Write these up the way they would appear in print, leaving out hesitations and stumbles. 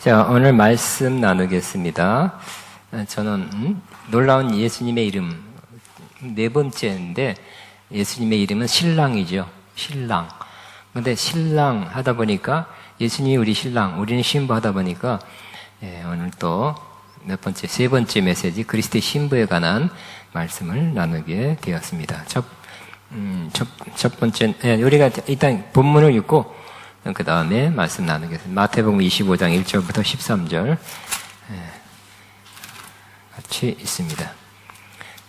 자, 오늘 말씀 나누겠습니다. 저는 놀라운 예수님의 이름, 네 번째인데 예수님의 이름은 신랑이죠. 신랑. 근데 신랑 하다 보니까 예수님이 우리 신랑, 우리는 신부 하다 보니까 오늘 또 몇 번째, 세 번째 메시지 그리스도의 신부에 관한 말씀을 나누게 되었습니다. 첫 번째, 우리가 일단 본문을 읽고 그 다음에 말씀 나누겠습니다. 마태복음 25장 1절부터 13절 같이 있습니다.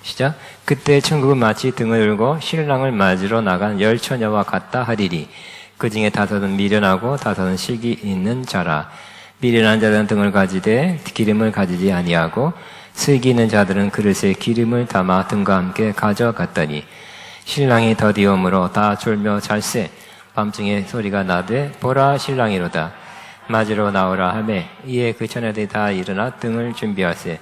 시작. 그때 천국은 마치 등을 들고 신랑을 맞으러 나간 열 처녀와 같다 하리니 그 중에 다섯은 미련하고 다섯은 실기 있는 자라. 미련한 자들은 등을 가지되 기름을 가지지 아니하고 슬기 있는 자들은 그릇에 기름을 담아 등과 함께 가져갔더니 신랑이 더디움으로 다 졸며 잘세. 밤중에 소리가 나되 보라 신랑이로다. 맞으러 나오라 하매 이에 그 처녀들이 다 일어나 등을 준비하세.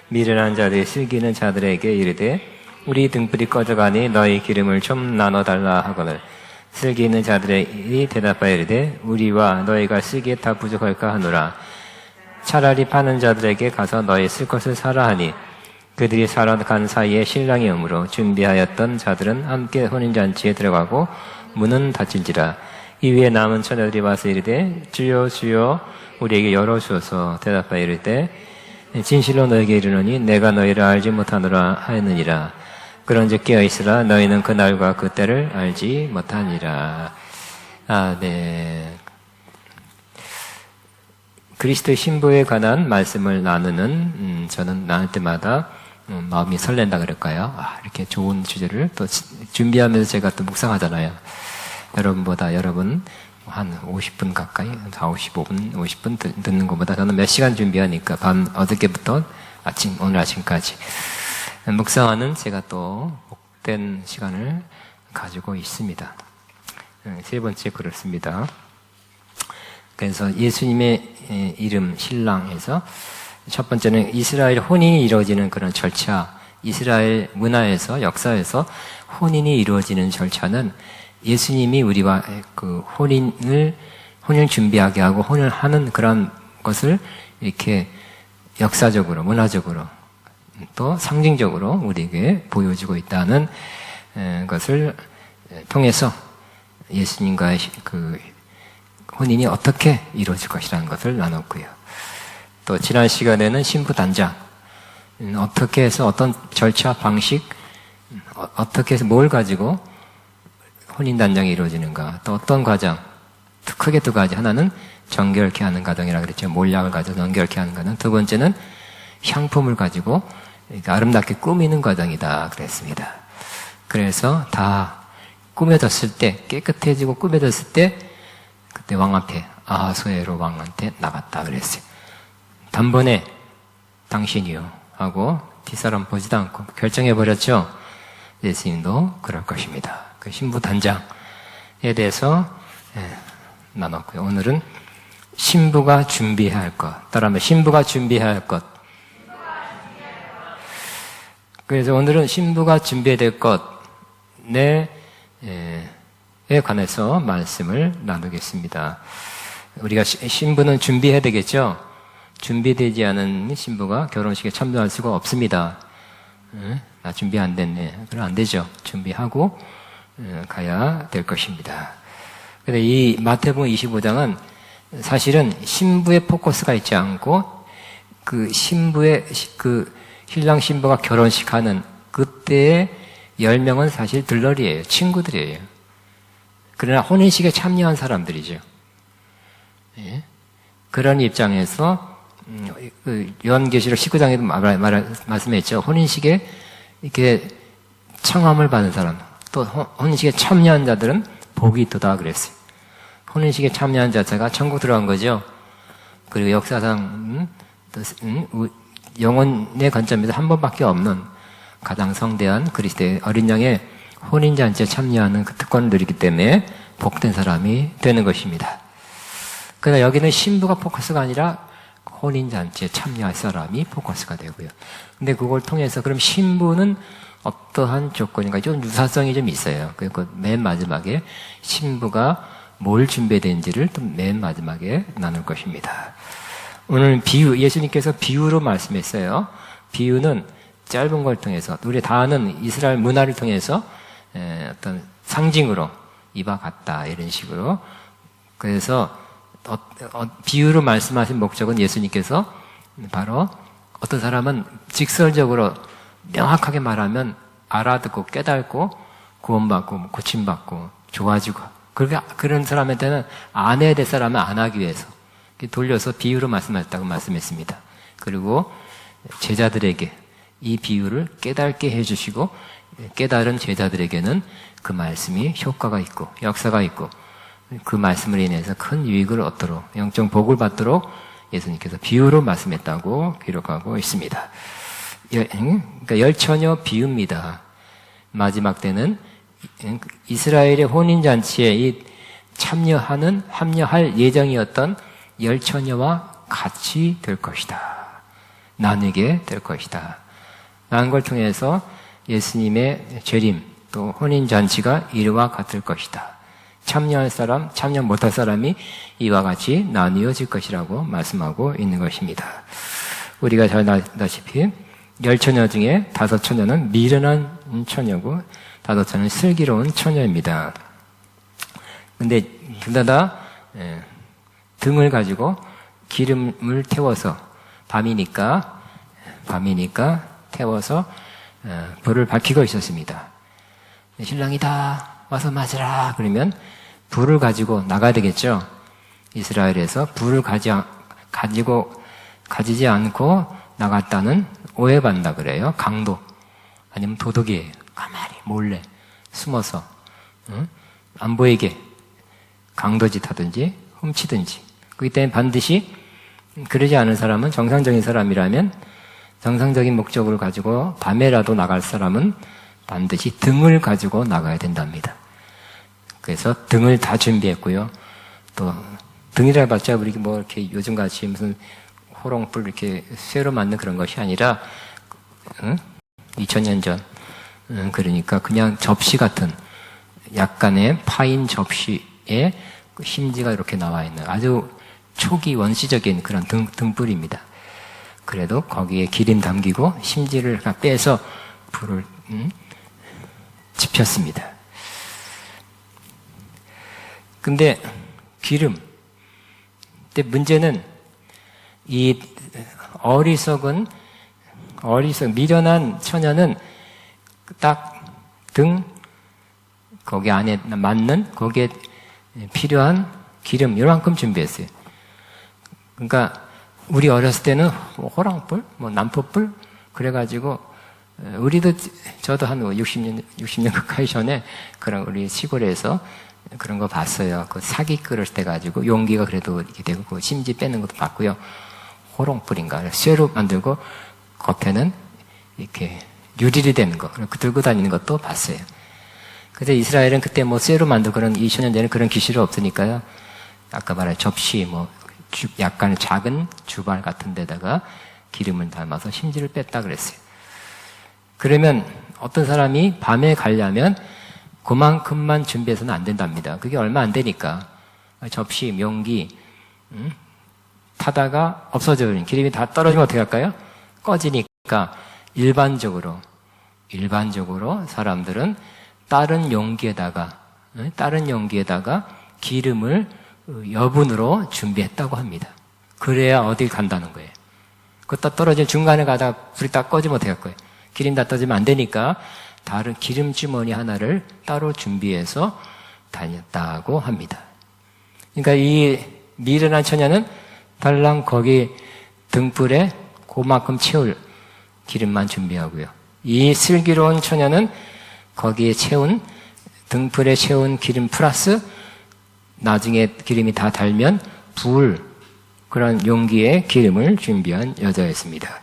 미련한 자들이 슬기는 자들에게 이르되 우리 등불이 꺼져가니 너희 기름을 좀 나눠달라 하거늘 슬기 있는 자들이 대답하여 이르되 우리와 너희가 쓰기에 다 부족할까 하노라. 차라리 파는 자들에게 가서 너희 쓸 것을 사라 하니 그들이 사러 간 사이에 신랑이 오므로 준비하였던 자들은 함께 혼인잔치에 들어가고 문은 닫힌지라. 이위에 남은 처녀들이 와서 이르되 주여 주여 우리에게 열어주어서. 대답하여 이르되 진실로 너에게 이르노니 내가 너희를 알지 못하노라 하였느니라. 그런즉 깨어있으라. 너희는 그날과 그때를 알지 못하니라. 네. 그리스도의 신부에 관한 말씀을 나누는 저는 나눌 때마다 마음이 설렌다 그럴까요? 이렇게 좋은 주제를 또 준비하면서 제가 또 묵상하잖아요. 여러분 한 50분 가까이, 45분, 50분 듣는 것보다 저는 몇 시간 준비하니까 어저께부터 오늘 아침까지 묵상하는 제가 또 복된 시간을 가지고 있습니다. 세 번째 그렇습니다. 그래서 예수님의 이름 신랑에서 첫 번째는 이스라엘 혼인이 이루어지는 그런 절차, 이스라엘 문화에서 역사에서 혼인이 이루어지는 절차는 예수님이 우리와 그 혼인을 준비하게 하고 혼을 하는 그런 것을 이렇게 역사적으로, 문화적으로 또 상징적으로 우리에게 보여주고 있다는 것을 통해서 예수님과의 그 혼인이 어떻게 이루어질 것이라는 것을 나눴고요. 또 지난 시간에는 신부 단장, 어떻게 해서 어떤 절차, 방식, 어떻게 해서 뭘 가지고 혼인 단장이 이루어지는가, 또 어떤 과정, 크게 두 가지. 하나는 정결케 하는 과정이라고 그랬죠. 몰약을 가지고 정결케 하는 과정. 두 번째는 향품을 가지고 아름답게 꾸미는 과정이다 그랬습니다. 그래서 다 꾸며졌을 때, 깨끗해지고 꾸며졌을 때 그때 왕 앞에 아하수에로 왕한테 나갔다 그랬어요. 단번에 당신이요 하고 뒷사람 보지도 않고 결정해버렸죠. 예수님도 그럴 것입니다. 그 신부 단장에 대해서 나눴고요. 오늘은 신부가 준비해야 할 것. 따라하면 신부가 준비해야 할 것. 그래서 오늘은 신부가 준비해야 될 것에 관해서 말씀을 나누겠습니다. 우리가 신부는 준비해야 되겠죠? 준비되지 않은 신부가 결혼식에 참여할 수가 없습니다. 나 준비 안 됐네. 그럼 안 되죠. 준비하고 가야 될 것입니다. 근데 이 마태복음 25장은 사실은 신부의 포커스가 있지 않고 그 신부의 그 신랑 신부가 결혼식 하는 그때의 10명은 사실 들러리예요. 친구들이에요. 그러나 혼인식에 참여한 사람들이죠. 예? 그런 입장에서 요한계시록 19장에도 말씀했죠. 혼인식에 이렇게 청함을 받은 사람, 또 혼인식에 참여한 자들은 복이 있도다 그랬어요. 혼인식에 참여한 자체가 천국 들어간 거죠. 그리고 역사상 영혼의 관점에서 한 번밖에 없는 가장 성대한 그리스도의 어린 양의 혼인잔치에 참여하는 그 특권을 누리기 때문에 복된 사람이 되는 것입니다. 그러나 여기는 신부가 포커스가 아니라 혼인잔치에 참여할 사람이 포커스가 되고요. 근데 그걸 통해서 그럼 신부는 어떠한 조건인가? 좀 유사성이 좀 있어요. 그리고 맨 마지막에 신부가 뭘 준비되는지를 또 맨 마지막에 나눌 것입니다. 오늘 비유, 예수님께서 비유로 말씀했어요. 비유는 짧은 걸 통해서, 우리 다 아는 이스라엘 문화를 통해서 어떤 상징으로 이와 같다, 이런 식으로. 그래서 비유로 말씀하신 목적은 예수님께서 바로 어떤 사람은 직설적으로 명확하게 말하면 알아듣고 깨닫고 구원받고 고침받고 좋아지고, 그런 사람한테는 안 해야 될 사람은 안 하기 위해서 돌려서 비유로 말씀하셨다고 말씀했습니다. 그리고 제자들에게 이 비유를 깨닫게 해주시고, 깨달은 제자들에게는 그 말씀이 효과가 있고 역사가 있고 그 말씀을 인해서 큰 유익을 얻도록, 영적 복을 받도록 예수님께서 비유로 말씀했다고 기록하고 있습니다. 그러니까 열처녀 비유입니다. 마지막 때는 이스라엘의 혼인잔치에 합려할 예정이었던 열처녀와 같이 될 것이다. 나누게 될 것이다. 라는 걸 통해서 예수님의 재림, 또 혼인잔치가 이와 같을 것이다. 참여할 사람, 참여 못할 사람이 이와 같이 나뉘어질 것이라고 말씀하고 있는 것입니다. 우리가 잘 아다시피 10처녀 중에 5처녀는 미련한 처녀고 5처녀는 슬기로운 처녀입니다. 근데 둘 다 등을 가지고 기름을 태워서 밤이니까 태워서 불을 밝히고 있었습니다. 신랑이다 와서 맞으라 그러면 불을 가지고 나가야 되겠죠. 이스라엘에서 불을 가지지 않고 나갔다는 오해받는다 그래요. 강도 아니면 도둑이에요. 가만히 몰래 숨어서 안 보이게 강도짓 하든지 훔치든지. 그렇기 때문에 반드시 그러지 않은 사람은, 정상적인 사람이라면, 정상적인 목적을 가지고 밤에라도 나갈 사람은 반드시 등을 가지고 나가야 된답니다. 그래서 등을 다 준비했고요. 또 등이라 봤자 우리 뭐 이렇게 요즘같이 무슨 호롱불 이렇게 쇠로 만든 그런 것이 아니라 2000년 전 그러니까 그냥 접시 같은 약간의 파인 접시에 심지가 이렇게 나와 있는 아주 초기 원시적인 그런 등불입니다. 그래도 거기에 기름 담기고 심지를 빼서 불을 지폈습니다. 근데 근데 문제는 이 미련한 처녀는 딱 거기 안에 맞는, 거기에 필요한 기름 요만큼 준비했어요. 그러니까 우리 어렸을 때는 호랑불, 난포불 그래가지고 저도 한 60년 가까이 전에 그런 우리 시골에서 그런 거 봤어요. 그 사기 끓을 때 가지고 용기가 그래도 이렇게 되고 그 심지 빼는 것도 봤고요. 호롱불인가 쇠로 만들고 겉에는 이렇게 유리로 되는 거 들고 다니는 것도 봤어요. 그래서 이스라엘은 그때 쇠로 만들고 그런 2000년 전에 그런 기술이 없으니까요. 아까 말한 접시 약간 작은 주발 같은 데다가 기름을 담아서 심지를 뺐다 그랬어요. 그러면 어떤 사람이 밤에 가려면 그만큼만 준비해서는 안 된답니다. 그게 얼마 안 되니까 접시, 용기 타다가 없어져버린 기름이 다 떨어지면 어떻게 할까요? 꺼지니까 일반적으로 사람들은 다른 용기에다가 기름을 여분으로 준비했다고 합니다. 그래야 어딜 간다는 거예요. 그거 떨어진 중간에 가다가 불이 딱 꺼지면 어떻게 할 거예요? 기름 다 떨어지면 안 되니까 다른 기름 주머니 하나를 따로 준비해서 다녔다고 합니다. 그러니까 이 미련한 처녀는 달랑 거기 등불에 그만큼 채울 기름만 준비하고요. 이 슬기로운 처녀는 거기에 등불에 채운 기름 플러스 나중에 기름이 다 달면 그런 용기에 기름을 준비한 여자였습니다.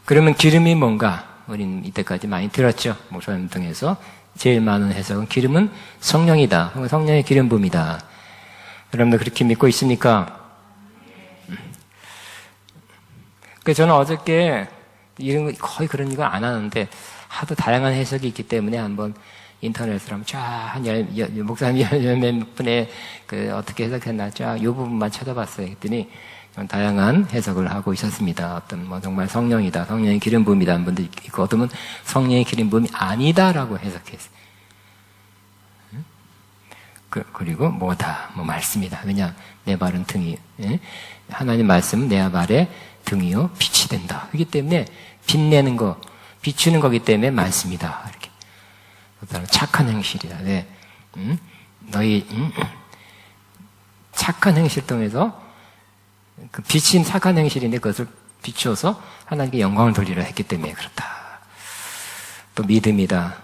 그러면 기름이 뭔가? 우리는 이때까지 많이 들었죠. 목사님 통해서 제일 많은 해석은 기름은 성령이다. 성령의 기름 부음이다. 여러분들 그렇게 믿고 있습니까? 그래서 저는 어저께 거의 그런 이거 안 하는데 하도 다양한 해석이 있기 때문에 한번 인터넷으로 한번 목사님 몇 분의 어떻게 해석했나 이 부분만 찾아봤어요. 그랬더니 다양한 해석을 하고 있었습니다. 어떤 뭐 정말 성령이다, 성령의 기름 부음이다 하는 분도 있고, 어떤 분은 성령의 기름 부음이 아니다라고 해석했어요. 그리고 뭐다, 뭐 말씀이다. 왜냐, 내 발은 등이, 하나님 말씀은 내 발에 등이요 빛이 된다. 그렇기 때문에 빛내는 거, 비추는 거기 때문에 말씀이다. 이렇게. 그다음에 착한 행실이다. 왜? 너희 착한 행실 통해서 그 빛인 착한 행실인데 그것을 비추어서 하나님께 영광을 돌리려 했기 때문에 그렇다. 또 믿음이다.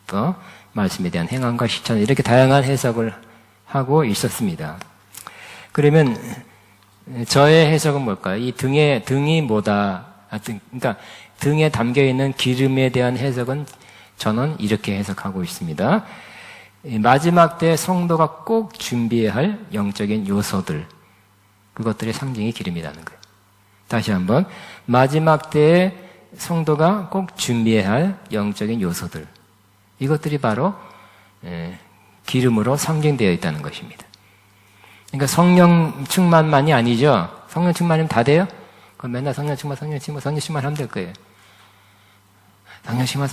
또 말씀에 대한 행함과 실천, 이렇게 다양한 해석을 하고 있었습니다. 그러면 저의 해석은 뭘까요? 이 등이 뭐다. 그러니까 등에 담겨 있는 기름에 대한 해석은 저는 이렇게 해석하고 있습니다. 마지막 때 성도가 꼭 준비해야 할 영적인 요소들, 그것들의 상징이 기름이라는 거예요. 다시 한번, 마지막 때에 성도가 꼭 준비해야 할 영적인 요소들, 이것들이 바로 기름으로 상징되어 있다는 것입니다. 그러니까 성령 충만만이 아니죠. 성령 충만이면 다 돼요? 그럼 맨날 성령 충만 하면 될 거예요. 성령 충만.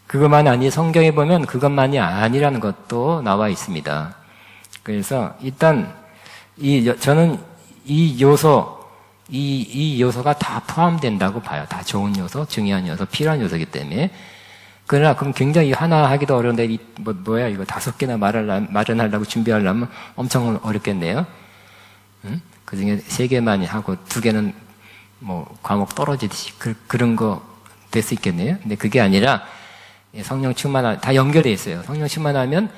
그것만 아니, 성경에 보면 그것만이 아니라는 것도 나와 있습니다. 그래서 일단 저는 이 요소가 다 포함된다고 봐요. 다 좋은 요소, 중요한 요소, 필요한 요소이기 때문에. 그러나 그럼 굉장히 하나 하기도 어려운데 뭐야 이거 5개나 마련하려고 준비하려면 엄청 어렵겠네요. 그 중에 3개만 하고 2개는 뭐 과목 떨어지듯이 그런 거 될 수 있겠네요. 근데 그게 아니라 성령 충만하 다 연결되어 있어요. 성령 충만하면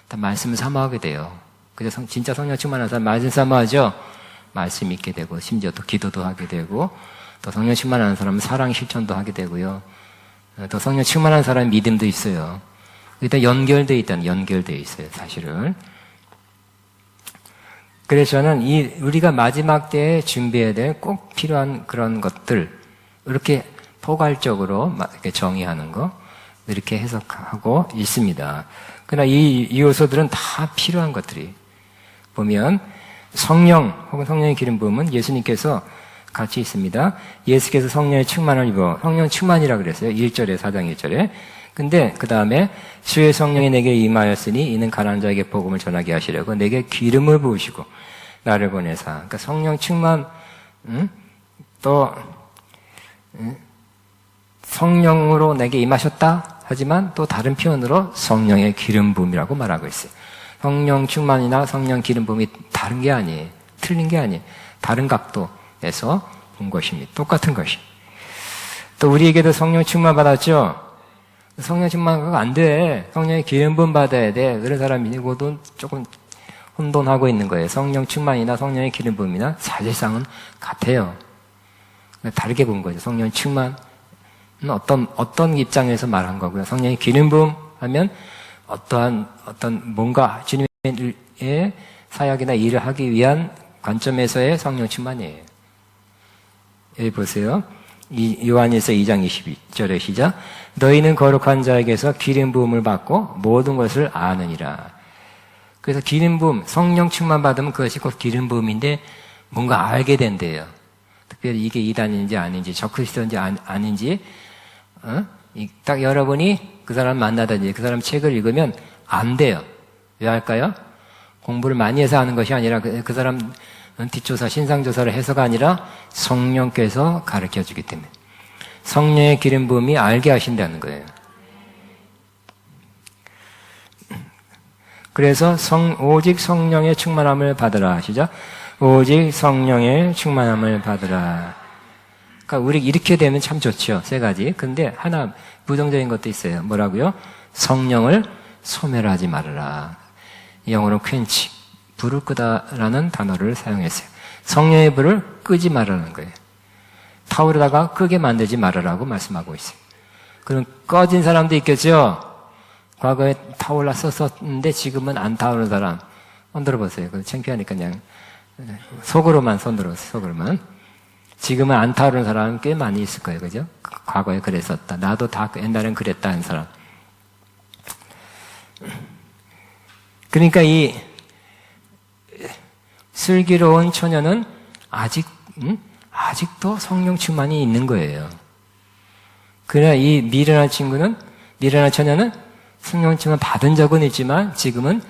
다 말씀을 사모하게 돼요. 그래서 진짜 성령 충만한 사람 말씀 사모하죠. 말씀 있게 되고 심지어 또 기도도 하게 되고, 또 성령 충만한 사람은 사랑 실천도 하게 되고요. 또 성령 충만한 사람은 믿음도 있어요. 일단 연결되어 있어요, 사실은. 그래서 저는 우리가 마지막 때에 준비해야 될 꼭 필요한 그런 것들, 이렇게 포괄적으로 이렇게 정의하는 거, 이렇게 해석하고 있습니다. 그러나 이 요소들은 다 필요한 것들이, 보면 성령 혹은 성령의 기름 부음은 예수님께서 같이 있습니다. 예수께서 성령의 충만을 입어, 성령 충만이라 그랬어요. 1절에, 4장 1절에. 근데 그 다음에 주의 성령이 내게 임하였으니 이는 가난한 자에게 복음을 전하게 하시려고 내게 기름을 부으시고 나를 보내사. 그러니까 성령 충만, 또 성령으로 내게 임하셨다. 하지만 또 다른 표현으로 성령의 기름 부음이라고 말하고 있어요. 성령 충만이나 성령 기름 부음이 다른 게 아니에요. 틀린 게 아니에요. 다른 각도에서 본 것입니다. 똑같은 것이. 또 우리에게도 성령 충만 받았죠? 성령 충만가 안 돼. 성령의 기름 부음 받아야 돼. 그런 사람이고도 조금 혼돈하고 있는 거예요. 성령 충만이나 성령의 기름 부음이나 사실상은 같아요. 다르게 본 거죠. 성령 충만은 어떤 입장에서 말한 거고요. 성령의 기름 부음 하면 어떤 뭔가 주님의 사역이나 일을 하기 위한 관점에서의 성령 충만이에요. 여기 보세요. 요한일서 2장 22절의 시작. 너희는 거룩한 자에게서 기름 부음을 받고 모든 것을 아느니라. 그래서 기름 부음, 성령 충만 받으면 그것이 곧 기름 부음인데 뭔가 알게 된대요. 특별히 이게 이단인지 아닌지, 적그리스도인지 아닌지, 딱 여러분이 그 사람 만나든지 그 사람 책을 읽으면 안 돼요. 왜 할까요? 공부를 많이 해서 하는 것이 아니라 그 사람 뒷조사, 신상조사를 해서가 아니라 성령께서 가르쳐 주기 때문에. 성령의 기름 부음이 알게 하신다는 거예요. 그래서 오직 성령의 충만함을 받으라 하시죠. 오직 성령의 충만함을 받으라. 그러니까 우리 이렇게 되면 참 좋죠. 3가지. 근데 하나 부정적인 것도 있어요. 뭐라고요? 성령을 소멸하지 말아라. 영어로 quench, 불을 끄다라는 단어를 사용했어요. 성령의 불을 끄지 말라는 거예요. 타오르다가 끄게 만들지 말아라고 말씀하고 있어요. 그럼 꺼진 사람도 있겠죠? 과거에 타올랐었는데 지금은 안 타오르는 사람 손들어 보세요. 창피하니까 그냥 속으로만 손들어보세요. 속으로만. 지금은 안 타오르는 사람은 꽤 많이 있을 거예요. 그죠? 과거에 그랬었다. 나도 다 옛날엔 그랬다 하는 사람. 슬기로운 처녀는 아직도 성령 충만이 있는 거예요. 그러나 이 미련한 처녀는 성령 충만 받은 적은 있지만 지금은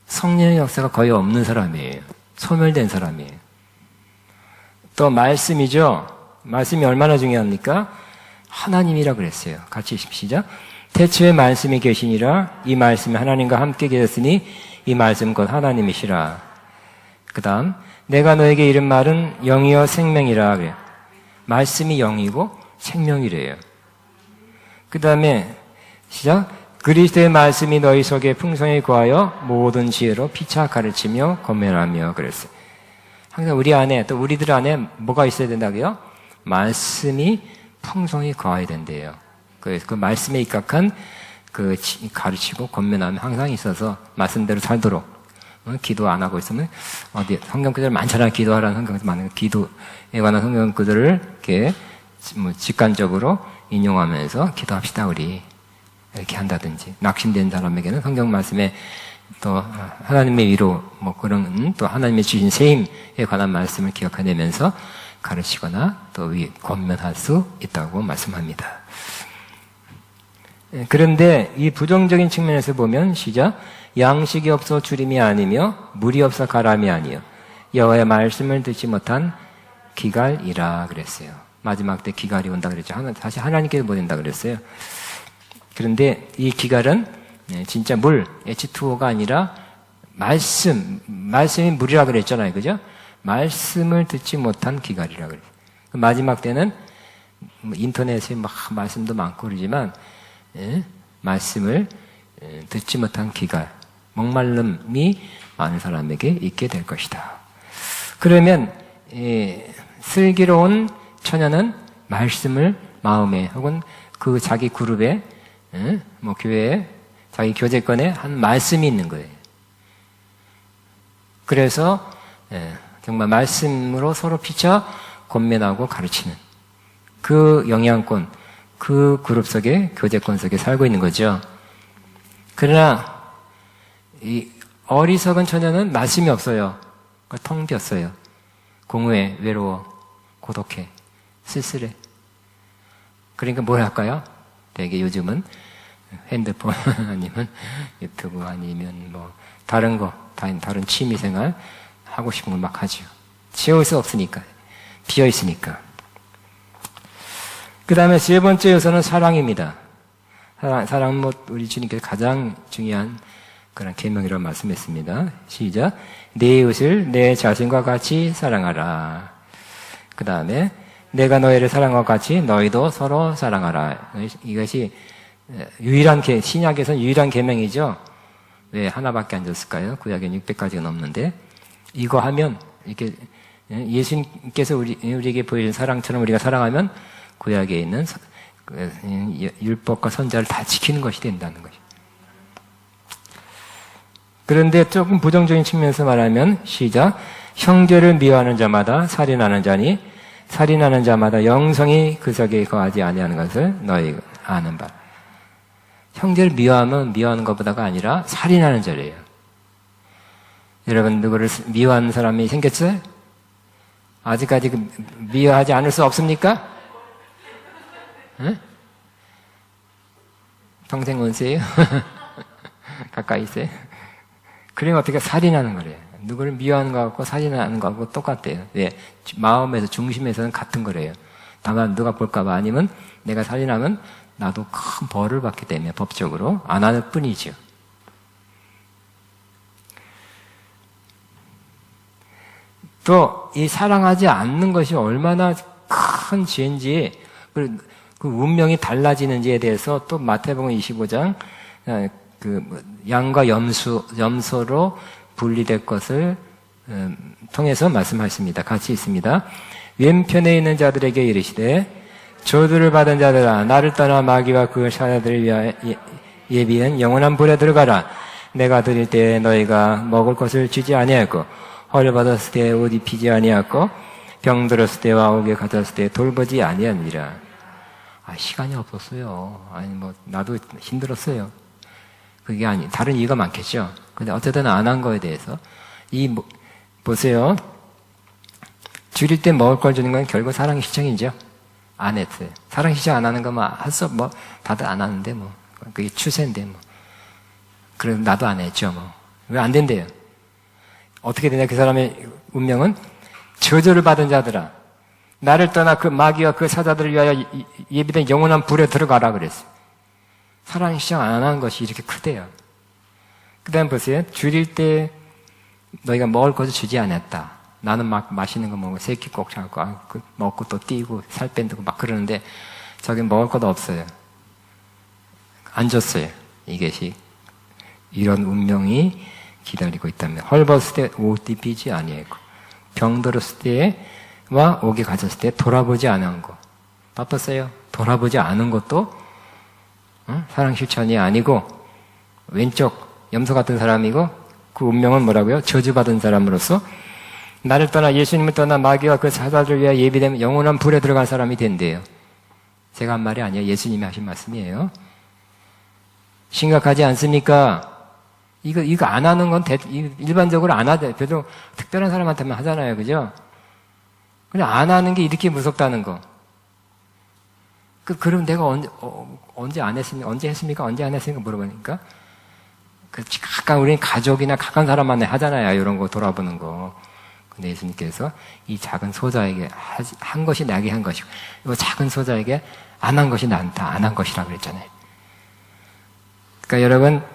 성령의 역사가 거의 없는 사람이에요. 소멸된 사람이에요. 또 말씀이죠. 말씀이 얼마나 중요합니까? 하나님이라 그랬어요. 같이 시작. 태초에 말씀이 계시니라. 이 말씀이 하나님과 함께 계셨으니 이 말씀 곧 하나님이시라. 그 다음 내가 너에게 이른 말은 영이요 생명이라 그래요. 말씀이 영이고 생명이래요. 그 다음에 시작. 그리스도의 말씀이 너희 속에 풍성히 거하여 모든 지혜로 피차 가르치며 권면하며 그랬어요. 항상 우리 안에 또 우리들 안에 뭐가 있어야 된다고요? 말씀이 풍성히 거해야 된대요. 그 말씀에 입각한 그 가르치고 권면하면 항상 있어서 말씀대로 살도록 기도 안 하고 있으면 어디 성경 구절 많잖아요. 기도하라는 성경 구절 많은 기도에 관한 성경 구절을 이렇게 직관적으로 인용하면서 기도합시다 우리 이렇게 한다든지 낙심된 사람에게는 성경 말씀에 또 하나님의 위로 그런 또 하나님의 주신 세임에 관한 말씀을 기억해내면서 가르치거나 또 권면할 수 있다고 말씀합니다. 그런데 이 부정적인 측면에서 보면 시작. 양식이 없어 주림이 아니며 물이 없어 가람이 아니요 여호와의 말씀을 듣지 못한 기갈이라 그랬어요. 마지막 때 기갈이 온다 그랬죠. 다시 하나님께서 보낸다 그랬어요. 그런데 이 기갈은 진짜 물, H2O가 아니라 말씀이 물이라 그랬잖아요. 그죠? 말씀을 듣지 못한 기갈이라 그래요. 마지막 때는 인터넷에 막 말씀도 많고 그러지만 말씀을 듣지 못한 기갈, 목말름이 많은 사람에게 있게 될 것이다. 그러면 슬기로운 처녀는 말씀을 마음에 혹은 그 자기 그룹에 교회에 자기 교제권에 한 말씀이 있는 거예요. 그래서 정말 말씀으로 서로 피쳐 권면하고 가르치는 그 영향권, 그 그룹 속에 교제권 속에 살고 있는 거죠. 그러나 이 어리석은 처녀는 말씀이 없어요. 텅 비었어요. 공허해, 외로워, 고독해, 쓸쓸해. 그러니까 뭘 할까요? 되게 요즘은 핸드폰 아니면 유튜브 아니면 다른 취미생활 하고 싶은 걸 막 하죠. 채울 수 없으니까, 비어 있으니까. 그 다음에 세 번째 요소는 사랑입니다. 사랑은 우리 주님께서 가장 중요한 그런 계명이라고 말씀했습니다. 시작. 내 이웃을 내 자신과 같이 사랑하라. 그 다음에 내가 너희를 사랑과 같이 너희도 서로 사랑하라. 이것이 신약에서는 유일한 계명이죠. 왜 하나밖에 안 줬을까요? 구약엔 600가지가 넘는데 이거 하면 이렇게 예수님께서 우리에게 보여준 사랑처럼 우리가 사랑하면 구약에 있는 율법과 선자를 다 지키는 것이 된다는 것이죠. 그런데 조금 부정적인 측면에서 말하면 시작. 형제를 미워하는 자마다 살인하는 자니 살인하는 자마다 영성이 그 속에 거하지 아니하는 것을 너희가 아는 바. 형제를 미워하면 미워하는 것보다가 아니라 살인하는 자래요. 여러분 누구를 미워하는 사람이 생겼어요? 아직까지 미워하지 않을 수 없습니까? 응? 평생 원수예요? 가까이 있어요? 그러면 어떻게 살인하는 거래요. 누구를 미워하는 것하고 살인하는 것하고 똑같대요. 예, 마음에서 중심에서는 같은 거래요. 다만 누가 볼까봐 아니면 내가 살인하면 나도 큰 벌을 받기 때문에 법적으로 안 할 뿐이죠. 또 이 사랑하지 않는 것이 얼마나 큰 죄인지 그 운명이 달라지는지에 대해서 또 마태복음 25장 양과 염소로 분리될 것을 통해서 말씀하십니다. 같이 있습니다. 왼편에 있는 자들에게 이르시되 저주를 받은 자들아 나를 떠나 마귀와 그 사자들을 위하여 예비한 영원한 불에 들어가라. 내가 드릴 때에 너희가 먹을 것을 주지 아니하였고 허를 받았을 때에 옷 입히지 아니하였고 병 들었을 때와 옥에 갇혔을 때에 돌보지 아니하니라. 시간이 없었어요. 나도 힘들었어요. 그게 다른 이유가 많겠죠. 근데 어쨌든 안 한 거에 대해서 이 보세요. 줄일 때 먹을 걸 주는 건 결국 사랑 시청이죠. 안 했어요. 사랑 시청 안 하는 거면 다들 안 하는데 뭐. 그게 추세인데 뭐. 그래도 나도 안 했죠 뭐. 왜 안 된대요? 어떻게 되냐? 그 사람의 운명은 저주를 받은 자들아. 나를 떠나 그 마귀와 그 사자들을 위하여 예비된 영원한 불에 들어가라 그랬어요. 사랑 시청 안 하는 것이 이렇게 크대요. 그 다음 보세요. 줄일 때 너희가 먹을 것을 주지 않았다. 나는 막 맛있는 거 먹고 새끼 꼭 잡고 먹고 또 뛰고 살 뺀다고 막 그러는데 저기 먹을 것도 없어요. 안 줬어요. 이것이 이런 운명이 기다리고 있다면 헐벗을 때 옷 입히지 아니하고 병들었을 때와 옥에 갇혔을 때 돌아보지 않은 것. 바빴어요. 돌아보지 않은 것도 사랑 실천이 아니고 왼쪽 염소 같은 사람이고 그 운명은 뭐라고요? 저주받은 사람으로서 나를 떠나 예수님을 떠나 마귀와 그 사자들을 위하여 예비되면 영원한 불에 들어갈 사람이 된대요. 제가 한 말이 아니에요. 예수님이 하신 말씀이에요. 심각하지 않습니까? 이거 안 하는 건 일반적으로 안 하죠. 그래도 특별한 사람한테만 하잖아요. 그죠? 그냥 안 하는 게 이렇게 무섭다는 거. 그럼 내가 언제 안 했습니까? 언제 했습니까? 언제 안 했습니까? 물어보니까. 가까운 우리는 가족이나 가까운 사람만 하잖아요. 이런 거 돌아보는 거. 근데 예수님께서 이 작은 소자에게 한 것이 나게 한 것이고, 이 작은 소자에게 안 한 것이 난다. 안 한 것이라고 그랬잖아요. 그러니까 여러분,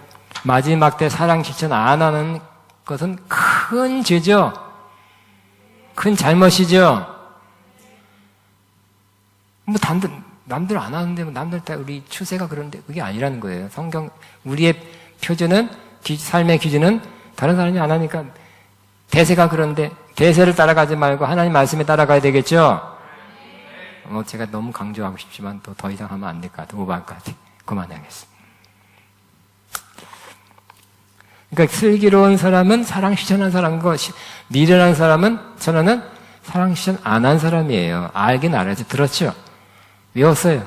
마지막 때 사랑 실천 안 하는 것은 큰 죄죠. 큰 잘못이죠. 뭐 남들 안 하는데 남들 다 우리 추세가 그런데 그게 아니라는 거예요. 성경 우리의 표준은 삶의 기준은 다른 사람이 안 하니까 대세가 그런데 대세를 따라가지 말고 하나님 말씀에 따라가야 되겠죠. 제가 너무 강조하고 싶지만 또 더 이상 하면 안 될 것 같아요. 오버할 것 같아요. 그만하겠습니다. 그러니까 슬기로운 사람은 사랑 실천한 사람과 미련한 사람은 저는 사랑 실천 안 한 사람이에요. 알긴 알아야지. 들었죠? 외웠어요.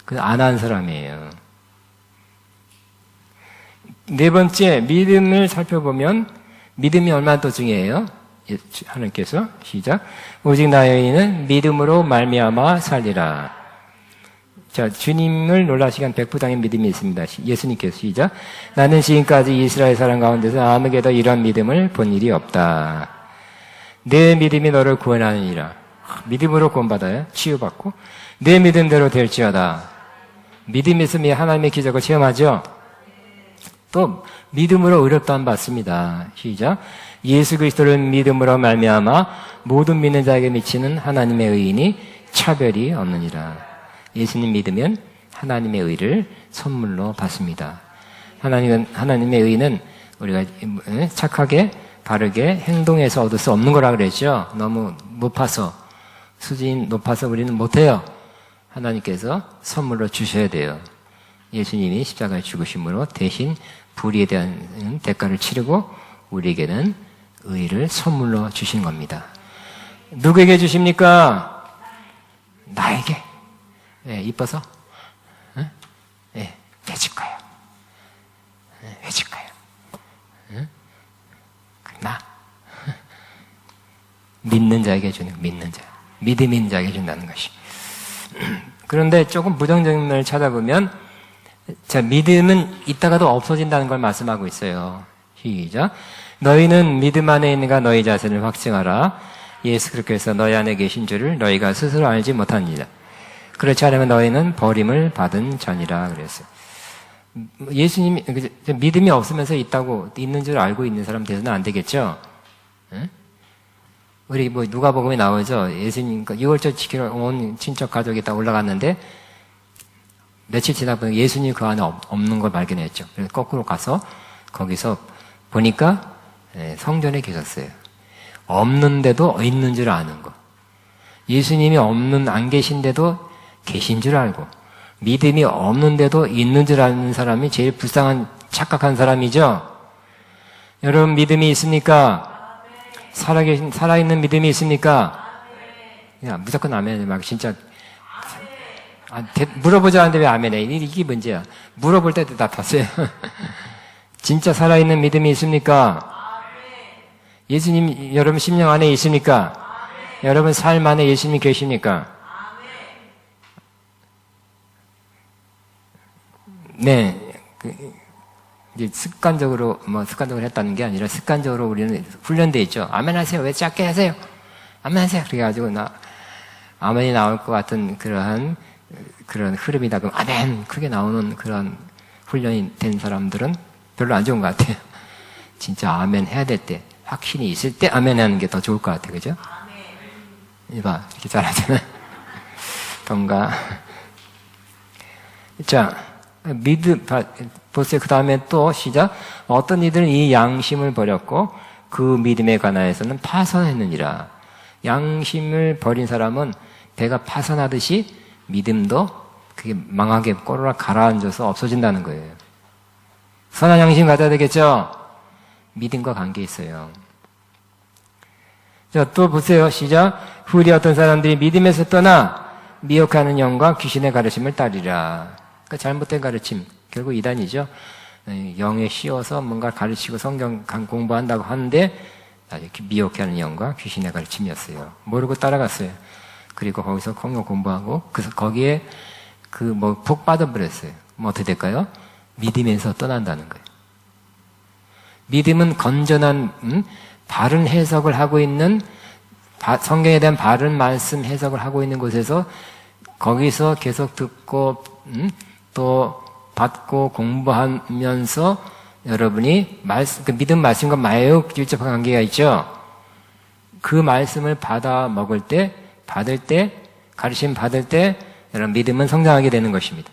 근데 안 한 사람이에요. 네 번째, 믿음을 살펴보면 믿음이 얼마나 또 중요해요? 하나님께서 시작. 오직 나의 의인은 믿음으로 말미암아 살리라. 자, 주님을 놀라시게 한 백부장의 믿음이 있습니다. 예수님께서 시작. 나는 지금까지 이스라엘 사람 가운데서 아무에게도 이런 믿음을 본 일이 없다. 내 믿음이 너를 구원하느니라. 믿음으로 구원받아요. 치유받고 내 믿음대로 될지어다. 믿음이 있으면 하나님의 기적을 체험하죠. 또 믿음으로 의롭다함 받습니다. 시작. 예수 그리스도를 믿음으로 말미암아 모든 믿는 자에게 미치는 하나님의 의인이 차별이 없느니라. 예수님 믿으면 하나님의 의를 선물로 받습니다. 하나님의 의는 우리가 착하게 바르게 행동해서 얻을 수 없는 거라 그랬죠. 너무 수준이 높아서 우리는 못해요. 하나님께서 선물로 주셔야 돼요. 예수님이 십자가에 죽으심으로 대신 불의에 대한 대가를 치르고 우리에게는 의를 선물로 주신 겁니다. 누구에게 주십니까? 나에게. 이뻐서? 왜 줄까요? 왜 줄까요? 나. 믿는 자에게 주는, 믿는 자. 믿음 있는 자에게 준다는 것이. 그런데 조금 부정적인 면을 찾아보면, 자, 믿음은 있다가도 없어진다는 걸 말씀하고 있어요. 시작. 너희는 믿음 안에 있는가 너희 자신을 확증하라. 예수 그리스도께서 너희 안에 계신 줄을 너희가 스스로 알지 못하니라. 그렇지 않으면 너희는 버림을 받은 자니라 그랬어요. 예수님이 믿음이 없으면서 있는 줄 알고 있는 사람 돼서는 안 되겠죠. 응? 우리 누가복음에 나오죠. 예수님 유월절 지키러 온 친척 가족이 딱 올라갔는데 며칠 지나 보니 예수님 그 안에 없는 걸 발견했죠. 그래서 거꾸로 가서 거기서 보니까 성전에 계셨어요. 없는데도 있는 줄 아는 거. 예수님이 안 계신데도 계신 줄 알고 믿음이 없는데도 있는 줄 아는 사람이 제일 불쌍한 착각한 사람이죠. 여러분 믿음이 있습니까? 살아있는 믿음이 있습니까? 그냥 무조건 아멘 막 진짜 물어보지 않는데 왜 아멘해? 이게 문제야. 물어볼 때 대답하세요. 진짜 살아있는 믿음이 있습니까? 예수님 여러분 심령 안에 있습니까? 여러분 삶 안에 예수님이 계십니까? 네. 이제 습관적으로 했다는 게 아니라 습관적으로 우리는 훈련돼 있죠. 아멘 하세요. 왜 작게 하세요? 아멘 하세요. 그래가지고 아멘이 나올 것 같은 그런 흐름이다. 그럼 아멘! 크게 나오는 그런 훈련이 된 사람들은 별로 안 좋은 것 같아요. 진짜 아멘 해야 될 때, 확신이 있을 때 아멘 하는 게 더 좋을 것 같아요. 그죠? 이봐, 이렇게 잘하잖아요. 동가. 자, 보세요. 그 다음에 또 시작. 어떤 이들은 이 양심을 버렸고 그 믿음에 관하여서는 파선했느니라. 양심을 버린 사람은 배가 파선하듯이 믿음도 그게 망하게 꼬르락 가라앉아서 없어진다는 거예요. 선한 양심 가져야 되겠죠? 믿음과 관계 있어요. 자, 또 보세요. 시작. 후리 어떤 사람들이 믿음에서 떠나 미혹하는 영과 귀신의 가르침을 따르라. 그러니까 잘못된 가르침, 결국 이단이죠. 영에 씌워서 뭔가 가르치고 성경 공부한다고 하는데 이렇게 미혹하는 영과 귀신의 가르침이었어요. 모르고 따라갔어요. 그리고 거기서 성경 공부하고 그래서 거기에 푹 빠져버렸어요. 어떻게 될까요? 믿음에서 떠난다는 거예요. 믿음은 건전한 바른 해석을 하고 있는 성경에 대한 바른 말씀 해석을 하고 있는 곳에서 거기서 계속 듣고 또 받고 공부하면서 여러분이 그 믿음 말씀과 매우 밀접한 관계가 있죠. 그 말씀을 받을 때 가르침 받을 때 여러분 믿음은 성장하게 되는 것입니다.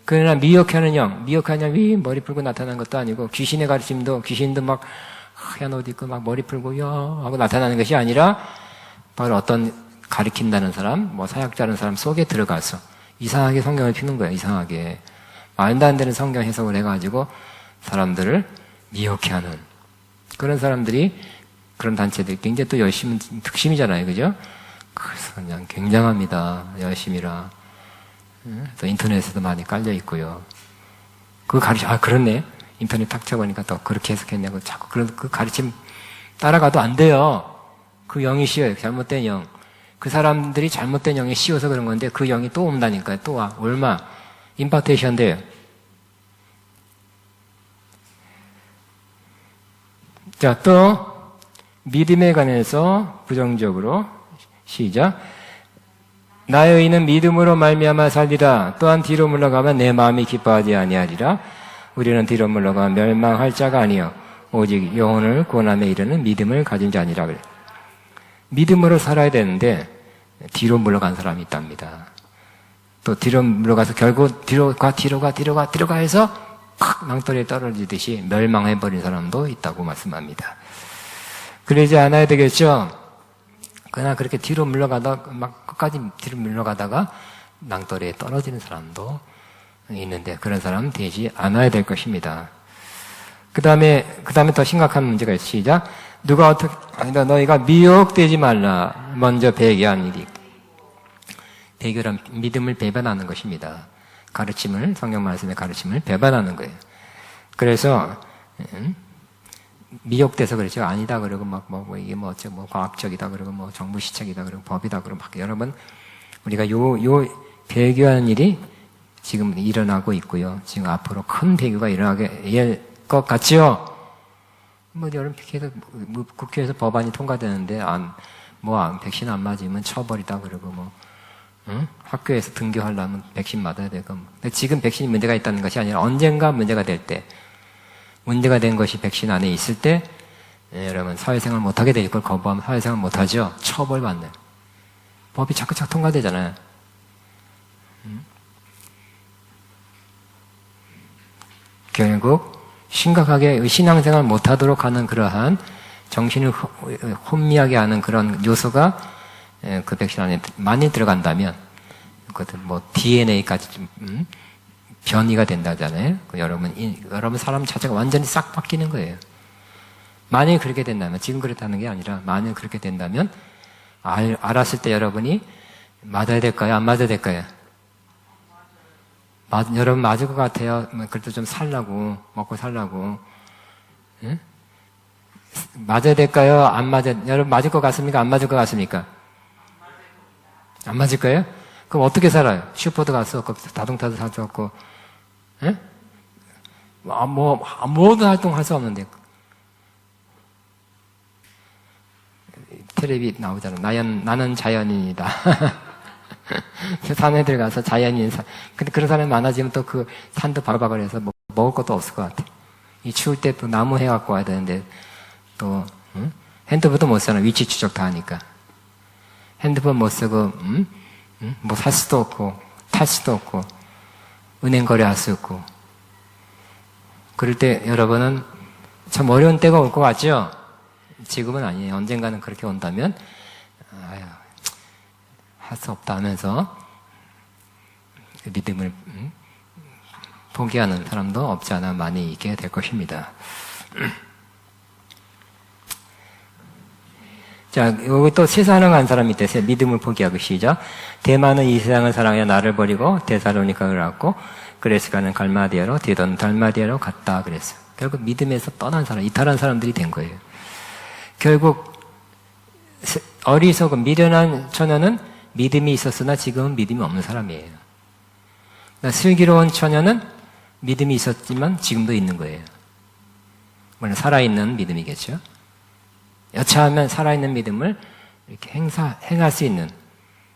그러나 미혹하는 영이 머리 풀고 나타나는 것도 아니고 귀신의 가르침도 귀신도 막 하얀 옷 입고 막 머리 풀고 요 하고 나타나는 것이 아니라 바로 어떤 가르친다는 사람, 사역자라는 사람 속에 들어가서 이상하게 성경을 피는 거예요. 이상하게 말도 안 되는 성경 해석을 해가지고 사람들을 미혹해하는 그런 사람들이 그런 단체들이 굉장히 또 열심히 득심이잖아요, 그죠? 그래서 그냥 굉장합니다. 열심이라. 또 인터넷에도 많이 깔려 있고요. 그렇네. 인터넷 탁 쳐보니까 또 그렇게 해석했냐고 자꾸 그 가르침 따라가도 안 돼요. 그 영이 씌워요. 잘못된 영. 그 사람들이 잘못된 영에 씌워서 그런 건데 그 영이 또 온다니까요. 또 와. 얼마? 임파테이션 돼요. 자, 또 믿음에 관해서 부정적으로 시작. 나의 의는 믿음으로 말미암아 살리라. 또한 뒤로 물러가면 내 마음이 기뻐하지 아니하리라. 우리는 뒤로 물러가면 멸망할 자가 아니요 오직 영혼을 구원함에 이르는 믿음을 가진 자니라 그래. 믿음으로 살아야 되는데 뒤로 물러간 사람이 있답니다. 또 뒤로 물러가서 결국 뒤로 가 해서 팍 낭떠러리에 떨어지듯이 멸망해버린 사람도 있다고 말씀합니다. 그러지 않아야 되겠죠? 그러나 그렇게 뒤로 물러가다가 막 끝까지 뒤로 물러가다가 낭떠러리에 떨어지는 사람도 있는데 그런 사람 되지 않아야 될 것입니다. 그 다음에 더 심각한 문제가 있어요. 시작. 너희가 미혹되지 말라. 먼저 배교하니리. 배교란 믿음을 배반하는 것입니다. 성경 말씀의 가르침을 배반하는 거예요. 그래서 미혹돼서 그렇죠. 아니다 그러고 이게 과학적이다 그러고 정부 시책이다 그러고 법이다 그러고 여러분 우리가 요 배교하는 일이 지금 일어나고 있고요. 지금 앞으로 큰 배교가 일어나게 될 것 같지요? 여러분 국회에서 법안이 통과되는데 백신 안 맞으면 처벌이다 그러고 학교에서 등교하려면 백신 맞아야 되고 근데 지금 백신이 문제가 있다는 것이 아니라 언젠가 문제가 될 때 문제가 된 것이 백신 안에 있을 때 여러분 사회생활 못하게 될 걸 거부하면 사회생활 못하죠? 처벌받는 법이 자꾸 통과되잖아요. 결국 심각하게 신앙생활 못하도록 하는 그러한 정신을 혼미하게 하는 그런 요소가 그 백신 안에 많이 들어간다면 그것은 DNA까지 좀 변이가 된다잖아요. 여러분 사람 자체가 완전히 싹 바뀌는 거예요. 만일 그렇게 된다면 지금 그렇다는 게 아니라 만일 그렇게 된다면 알았을 때 여러분이 맞아야 될까요? 안 맞아야 될까요? 여러분 맞을 것 같아요. 그래도 좀 먹고 살라고. 응? 맞아야 될까요? 안 맞아, 여러분 맞을 것 같습니까? 안 맞을 것 같습니까? 안 맞을 거예요? 그럼 어떻게 살아요? 슈퍼도 갈 수 없고, 자동차도 살 수 없고, 예? 모든 활동 할 수 없는데. 텔레비 나오잖아. 나는 자연인이다. 산에 들어가서 자연인 근데 그런 사람이 많아지면 또 그 산도 바글바글해서 먹을 것도 없을 것 같아. 이 추울 때 또 나무 해갖고 와야 되는데, 또, 응? 핸드폰도 못 쓰잖아. 위치 추적 다 하니까. 핸드폰 못 쓰고, 뭐 살 수도 없고, 탈 수도 없고, 은행 거래할 수 없고. 그럴 때 여러분은 참 어려운 때가 올 것 같죠? 지금은 아니에요. 언젠가는 그렇게 온다면, 할 수 없다 하면서 믿음을 포기하는 사람도 없지 않아 많이 있게 될 것입니다. 자, 여기 또 세상을 간 사람이 있대요. 믿음을 포기하고 시작. 대만은 이 세상을 사랑하여 나를 버리고 데살로니가를 갔고 그레스가는 갈마디아로 디도는 달마디아로 갔다 그랬어요. 결국 믿음에서 떠난 사람, 이탈한 사람들이 된 거예요. 결국 어리석은 미련한 처녀는 믿음이 있었으나 지금은 믿음이 없는 사람이에요. 슬기로운 처녀는 믿음이 있었지만 지금도 있는 거예요. 물론 살아있는 믿음이겠죠. 여차하면 살아있는 믿음을 이렇게 행할 수 있는,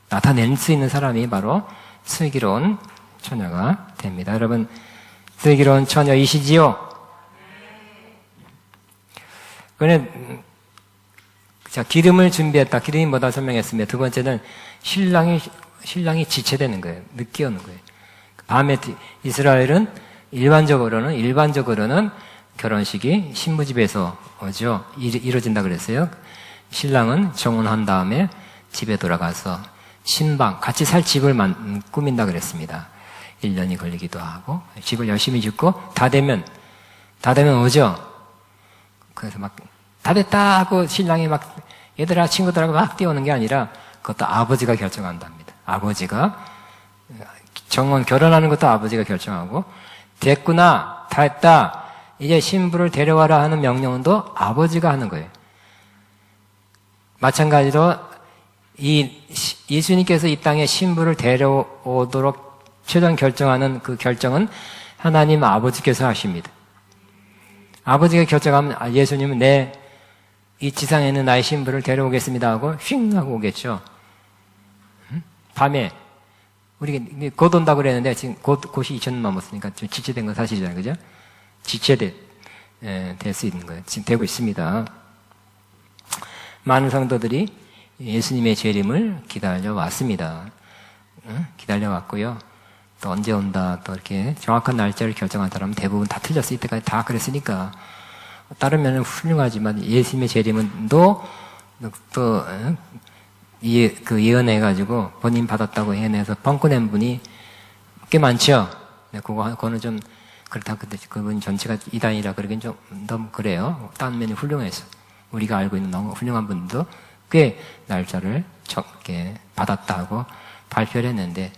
나타낼 수 있는 사람이 바로 슬기로운 처녀가 됩니다. 여러분, 슬기로운 처녀이시지요? 그런데 자, 기름을 준비했다. 기름이 뭐다 설명했습니다. 두 번째는 신랑이 지체되는 거예요. 늦게 오는 거예요. 밤에 이스라엘은 일반적으로는 결혼식이 신부집에서 오죠. 이루어진다 그랬어요. 신랑은 정혼한 다음에 집에 돌아가서 신방, 같이 살 집을 꾸민다 그랬습니다. 1년이 걸리기도 하고, 집을 열심히 짓고, 다 되면 오죠. 그래서 다 됐다 하고 신랑이 얘들아, 친구들하고 막 뛰어오는 게 아니라 그것도 아버지가 결정한답니다. 아버지가 결혼하는 것도 아버지가 결정하고, 됐구나, 다 했다, 이제 신부를 데려와라 하는 명령도 아버지가 하는 거예요. 마찬가지로 예수님께서 이 땅에 신부를 데려오도록 최종 결정하는 그 결정은 하나님 아버지께서 하십니다. 아버지가 결정하면 예수님은 이 지상에 있는 나의 신부를 데려오겠습니다 하고 휙 하고 오겠죠. 밤에 우리 곧 온다고 그랬는데 지금 곧이 2000년 넘었으니까 좀 지체된 건 사실이잖아요. 그죠? 지체될 수 있는 거예요. 지금 되고 있습니다. 많은 성도들이 예수님의 재림을 기다려 왔습니다. 기다려 왔고요. 또 언제 온다, 또 이렇게 정확한 날짜를 결정한 사람은 대부분 다 틀렸어요. 이때까지 다 그랬으니까. 다른 면은 훌륭하지만 예수님의 재림은 또 예언해가지고 본인 받았다고 해내서 뻥꾸낸 분이 꽤 많죠. 네, 그거는 좀 그렇다. 근데 그분 전체가 이단이라 그러긴 좀 너무 그래요. 다른 면이 훌륭해서 우리가 알고 있는 너무 훌륭한 분도 꽤 날짜를 적게 받았다 하고 발표를 했는데,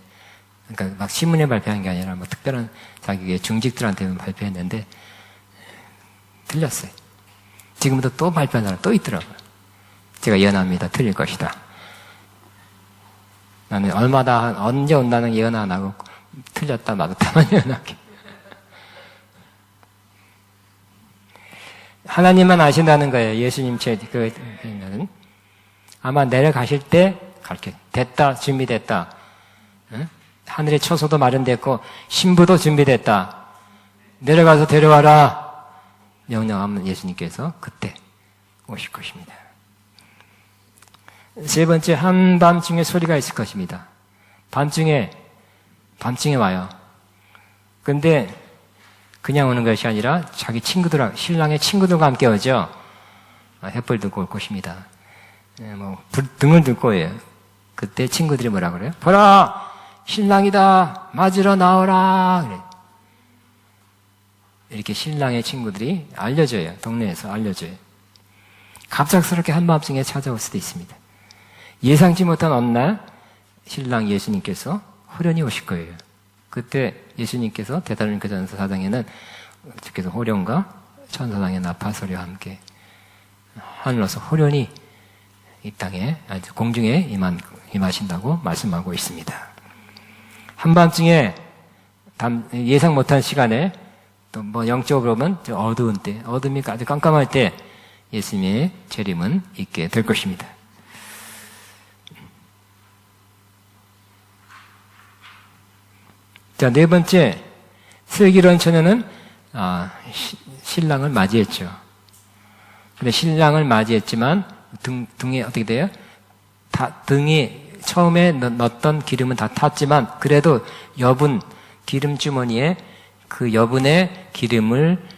그러니까 막 신문에 발표한 게 아니라 뭐 특별한 자기의 중직들한테만 발표했는데 틀렸어요. 지금부터 또 발표한 사람 또 있더라고요. 제가 예언합니다. 틀릴 것이다. 나는 언제 온다는 예언 안 하고 틀렸다 맞았다만 예언하게. 하나님만 아신다는 거예요. 예수님 는 아마 내려가실 때 가르쳐 됐다, 준비됐다. 응? 하늘의 처소도 마련됐고 신부도 준비됐다. 내려가서 데려와라. 명령하면 예수님께서 그때 오실 것입니다. 세 번째, 한밤중에 소리가 있을 것입니다. 밤중에 와요. 근데 그냥 오는 것이 아니라 자기 신랑의 친구들과 함께 오죠. 횃불 들고 올 것입니다. 등을 들 거예요. 그때 친구들이 뭐라 그래요? 보라! 신랑이다! 맞으러 나오라! 그래. 이렇게 신랑의 친구들이 알려줘요. 동네에서 알려줘요. 갑작스럽게 한밤중에 찾아올 수도 있습니다. 예상치 못한 어느 날 신랑 예수님께서 호련히 오실 거예요. 그때 예수님께서 데살로니가 전서 4장에는 주께서 호련과 천사장의 나팔 소리와 함께 하늘로서 호련히 이 땅에, 공중에 임하신다고 말씀하고 있습니다. 한밤중에 예상 못한 시간에 또 뭐 영적으로 보면 어두운 때, 어둠이 아주 깜깜할 때 예수님의 재림은 있게 될 것입니다. 자, 네 번째, 슬기로운 처녀는 신랑을 맞이했죠. 근데 신랑을 맞이했지만 등에 어떻게 돼요? 등이 처음에 넣었던 기름은 다 탔지만 그래도 여분 기름 주머니에 그 여분의 기름을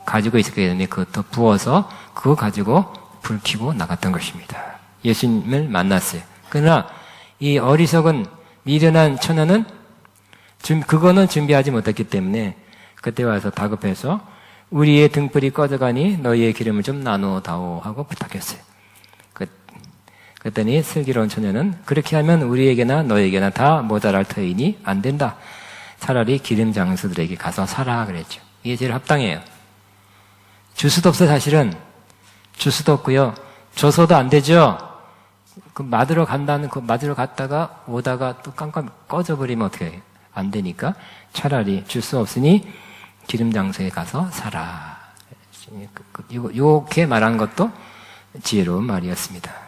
가지고 있었기 때문에 그것도 부어서 그거 가지고 불 켜고 나갔던 것입니다. 예수님을 만났어요. 그러나 이 어리석은 미련한 처녀는 그거는 준비하지 못했기 때문에 그때 와서 다급해서 우리의 등불이 꺼져가니 너희의 기름을 좀 나누어다오 하고 부탁했어요. 그랬더니 슬기로운 처녀는 그렇게 하면 우리에게나 너희에게나 다 모자랄 터이니 안 된다. 차라리 기름 장수들에게 가서 사라 그랬죠. 이게 제일 합당해요. 줄 수도 없어요. 사실은 줄 수도 없고요. 줘서도 안 되죠. 그 맞으러 갔다가 오다가 또 깜깜 꺼져버리면 어떻게 해요? 안 되니까 차라리 줄 수 없으니 기름 장수에 가서 사라. 이렇게 말한 것도 지혜로운 말이었습니다.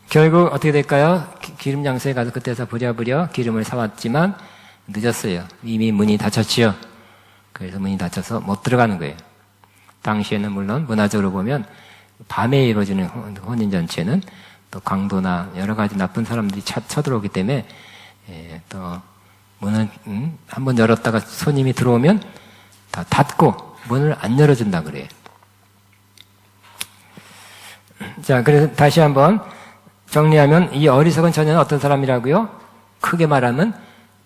결국 어떻게 될까요? 기름 장수에 가서 그때서 부랴부랴 기름을 사왔지만 늦었어요. 이미 문이 닫혔지요. 그래서 문이 닫혀서 못 들어가는 거예요. 당시에는 물론 문화적으로 보면 밤에 이루어지는 혼인잔치에는 또 강도나 여러 가지 나쁜 사람들이 쳐들어오기 때문에 또 문을 한번 열었다가 손님이 들어오면 다 닫고 문을 안 열어준다 그래요. 자, 그래서 다시 한번 정리하면 이 어리석은 처녀는 어떤 사람이라고요? 크게 말하면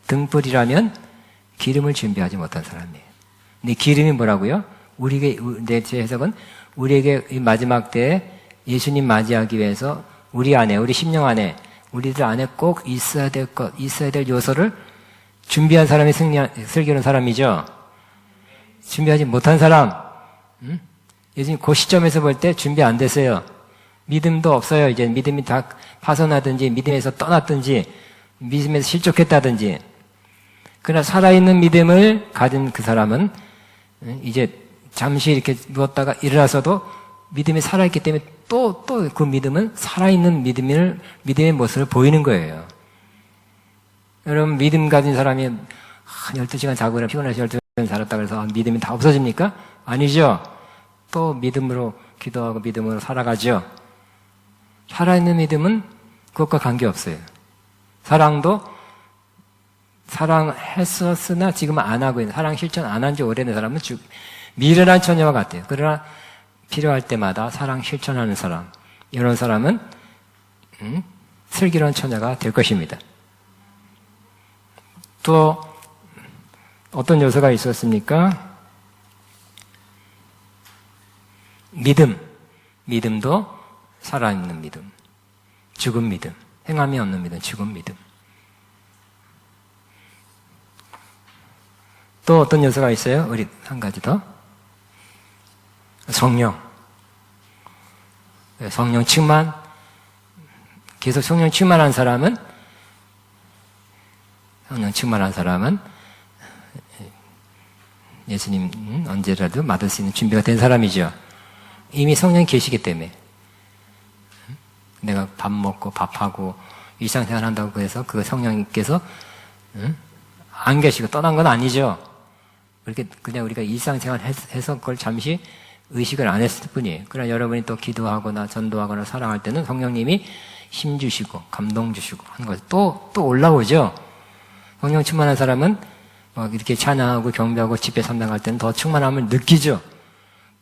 등불이라면 기름을 준비하지 못한 사람이에요. 근데 기름이 뭐라고요? 내 해석은 우리에게 이 마지막 때에 예수님 맞이하기 위해서 우리 심령 안에, 우리들 안에 꼭 있어야 될 요소를 준비한 사람이 슬기로운 사람이죠. 준비하지 못한 사람, 예수님 그 시점에서 볼 때 준비 안 됐어요. 믿음도 없어요. 이제 믿음이 다 파손하든지 믿음에서 떠났든지 믿음에서 실족했다든지. 그러나 살아있는 믿음을 가진 그 사람은 이제 잠시 이렇게 누웠다가 일어나서도 믿음이 살아있기 때문에 또 그 믿음은 살아있는 믿음의 모습을 보이는 거예요. 여러분 믿음 가진 사람이 한 12시간 자고 피곤해서 12시간 살았다 그래서 믿음이 다 없어집니까? 아니죠. 또 믿음으로 기도하고 믿음으로 살아가죠. 살아있는 믿음은 그것과 관계없어요. 사랑도 사랑했었으나 지금 안 하고 있는, 사랑 실천 안 한 지 오래된 사람은 미련한 처녀와 같아요. 그러나 필요할 때마다 사랑 실천하는 사람, 이런 사람은 슬기로운 처녀가 될 것입니다. 또 어떤 요소가 있었습니까? 믿음도 살아있는 믿음, 죽은 믿음, 행함이 없는 믿음, 죽은 믿음. 또 어떤 요소가 있어요? 우리 한 가지 더. 성령 충만, 계속 성령 충만한 사람은 예수님 언제라도 맡을 수 있는 준비가 된 사람이죠. 이미 성령이 계시기 때문에. 내가 밥 먹고 밥하고 일상생활 한다고 해서 그 성령님께서 안 계시고 떠난 건 아니죠. 그냥 우리가 일상생활 해서 그걸 잠시 의식을 안 했을 뿐이에요. 그러나 여러분이 또 기도하거나 전도하거나 사랑할 때는 성령님이 힘 주시고 감동 주시고 하는 것이 또 올라오죠. 성령 충만한 사람은 이렇게 찬양하고 경배하고 집회 삼당할 때는 더 충만함을 느끼죠.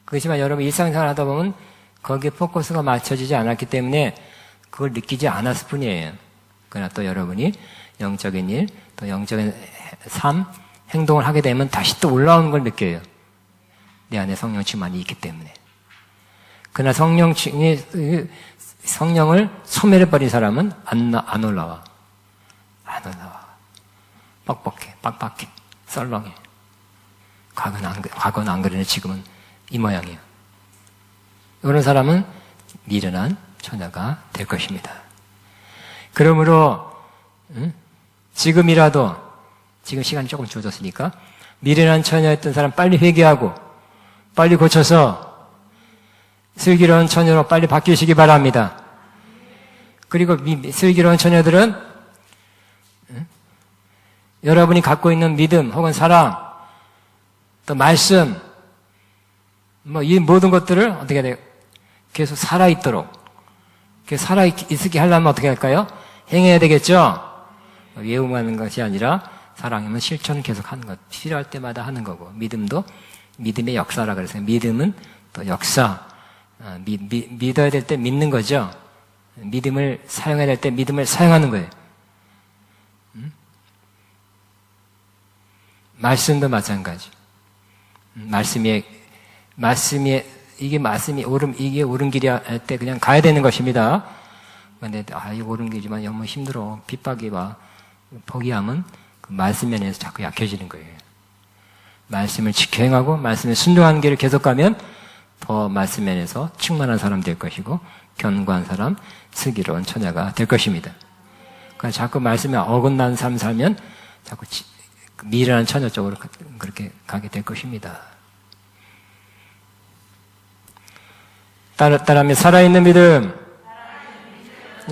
그렇지만 여러분 일상생활 하다 보면 거기에 포커스가 맞춰지지 않았기 때문에 그걸 느끼지 않았을 뿐이에요. 그러나 또 여러분이 영적인 일, 또 영적인 삶, 행동을 하게 되면 다시 또 올라오는 걸 느껴요. 내 안에 성령 충만이 있기 때문에. 그러나 성령을 소멸해버린 사람은 안 올라와. 빡빡해, 썰렁해. 과거는 안 그러네, 지금은 이 모양이에요. 이런 사람은 미련한 처녀가 될 것입니다. 그러므로 지금이라도, 지금 시간이 조금 주어졌으니까 미련한 처녀였던 사람 빨리 회개하고 빨리 고쳐서 슬기로운 처녀로 빨리 바뀌시기 바랍니다. 그리고 슬기로운 처녀들은 여러분이 갖고 있는 믿음 혹은 사랑, 또 말씀, 이 모든 것들을 어떻게 해야 돼요? 계속 살아있도록, 살아있게 하려면 어떻게 할까요? 행해야 되겠죠? 외우하는 것이 아니라 사랑이면 실천 계속 하는 것, 필요할 때마다 하는 거고, 믿음도 믿음의 역사라 그랬어요. 믿음은 또 역사, 믿어야 될 때 믿는 거죠. 믿음을 사용해야 될 때 믿음을 사용하는 거예요. 말씀도 마찬가지. 이게 옳은 길이야 할 때 그냥 가야 되는 것입니다. 근데, 이거 옳은 길이지만 너무 힘들어. 핍박이 와. 포기하면 그 말씀 면에서 자꾸 약해지는 거예요. 말씀을 지켜 행하고 말씀에 순종하는 길을 계속 가면 더 말씀 면에서 충만한 사람 될 것이고 견고한 사람, 슬기로운 처녀가 될 것입니다. 그러니까 자꾸 말씀에 어긋난 삶 살면 자꾸 미련한 처녀 쪽으로 그렇게 가게 될 것입니다. 따라하면 살아있는 믿음.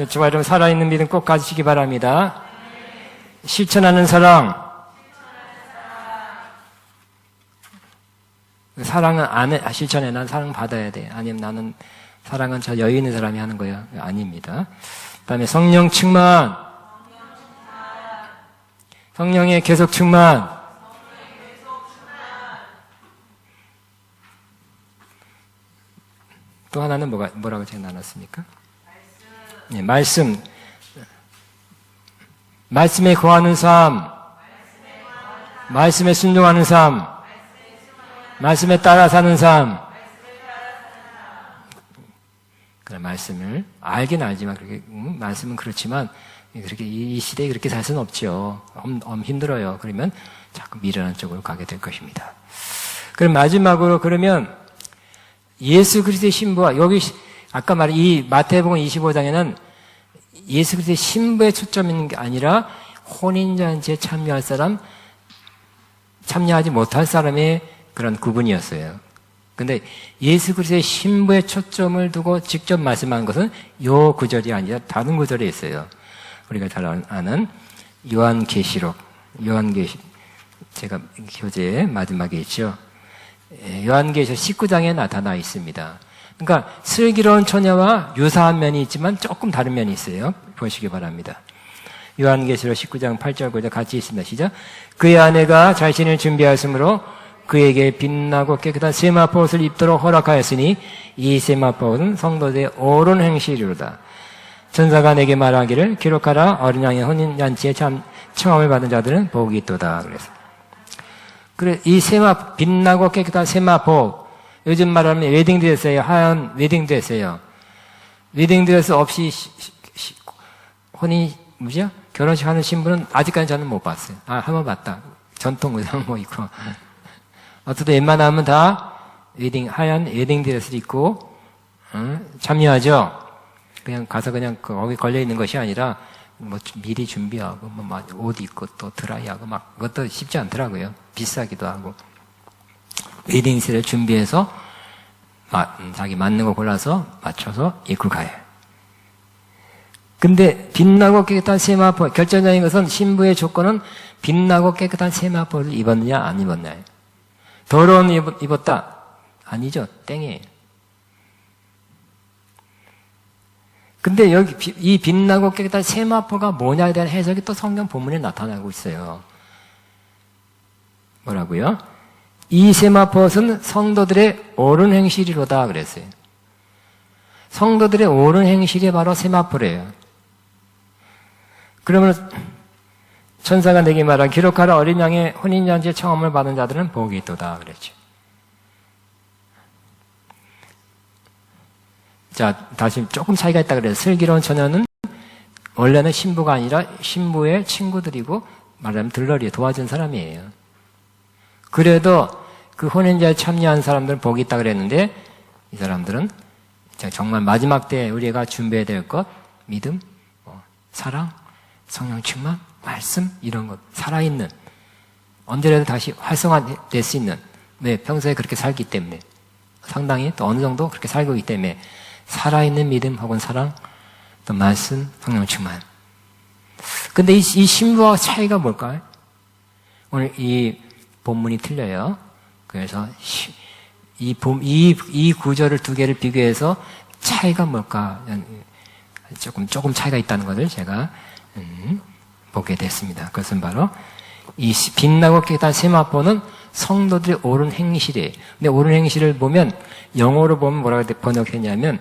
저와 여러분 살아있는 믿음 꼭 가지시기 바랍니다. 실천하는 사랑. 사랑은 실천해. 난 사랑 받아야 돼. 아니면 나는 사랑은 저 여유 있는 사람이 하는 거야. 아닙니다. 그 다음에 성령 충만. 성령의 계속 충만. 또 하나는 뭐라고 제가 나눴습니까? 말씀. 말씀에 거하는 삶. 말씀에 순종하는 삶. 말씀에 따라 사는 삶. 그래, 말씀을 알긴 알지만 그렇게 말씀은 그렇지만 그렇게 이 시대에 그렇게 살 수는 없죠. 힘들어요. 그러면 자꾸 미련한 쪽으로 가게 될 것입니다. 그럼 마지막으로 그러면 예수 그리스도의 신부와 여기 아까 말한 이 마태복음 25장에는 예수 그리스도의 신부에 초점이 있는 게 아니라 혼인잔치에 참여할 사람, 참여하지 못할 사람의 그런 구분이었어요. 근데 예수 그리스도의 신부에 초점을 두고 직접 말씀한 것은 요 구절이 아니라 다른 구절에 있어요. 우리가 잘 아는 요한계시록, 제가 교재의 마지막에 있죠. 요한계시록 19장에 나타나 있습니다. 그러니까 슬기로운 처녀와 유사한 면이 있지만 조금 다른 면이 있어요. 보시기 바랍니다. 요한계시록 19장 8절 9절 같이 있습니다. 시작. 그의 아내가 자신을 준비하였으므로 그에게 빛나고 깨끗한 세마포 옷을 입도록 허락하였으니 이 세마포 옷은 성도들의 옳은 행실이로다. 천사가 내게 말하기를 기록하라. 어린 양의 혼인잔치에 청함을 받은 자들은 복이 있도다. 그래서 그래, 이 빛나고 깨끗한 세마포, 요즘 말하면 웨딩드레스예요. 하얀 웨딩드레스예요. 웨딩드레스 없이 결혼식 하는 신부는 아직까지 저는 못 봤어요. 한번 봤다. 전통 의상 입고. 어쨌든 웬만하면 다 하얀 웨딩드레스를 입고, 참여하죠. 그냥 가서 그냥 거기 걸려있는 것이 아니라, 미리 준비하고, 옷 입고 또 드라이하고 그것도 쉽지 않더라고요. 비싸기도 하고. 웨딩스를 준비해서, 자기 맞는 거 골라서 맞춰서 입고 가요. 근데, 빛나고 깨끗한 세마포, 결정적인 것은 신부의 조건은 빛나고 깨끗한 세마포를 입었느냐, 안 입었느냐. 더러운 입었다. 아니죠. 땡이에요. 근데 여기 이 빛나고 깨끗한 세마포가 뭐냐에 대한 해석이 또 성경 본문에 나타나고 있어요. 뭐라고요? 이 세마포는 성도들의 옳은 행실이로다 그랬어요. 성도들의 옳은 행실이 바로 세마포래요. 그러면 천사가 내게 말한 기록하라. 어린 양의 혼인잔치에 청함을 받은 자들은 복이 있도다 그랬죠. 자, 다시 조금 차이가 있다 그래요. 슬기로운 처녀는 원래는 신부가 아니라 신부의 친구들이고 말하자면 들러리에 도와준 사람이에요. 그래도 그 혼인자에 참여한 사람들은 복이 있다 그랬는데 이 사람들은 정말 마지막 때 우리가 준비해야 될 것, 믿음, 사랑, 성령 충만, 말씀, 이런 것, 살아있는, 언제라도 다시 활성화될 수 있는, 왜? 평소에 그렇게 살기 때문에, 상당히 또 어느 정도 그렇게 살고 있기 때문에, 살아있는 믿음 혹은 사랑, 또 말씀, 성령 충만. 근데 이 신부와 차이가 뭘까요? 오늘 이 본문이 틀려요. 그래서 이 구절을 두 개를 비교해서 차이가 뭘까? 조금 차이가 있다는 것을 제가 보게 됐습니다. 그것은 바로 이 빛나고 깨끗한 세마포는 성도들의 옳은 행실이에요. 근데 옳은 행실을 보면 영어로 보면 뭐라고 번역했냐면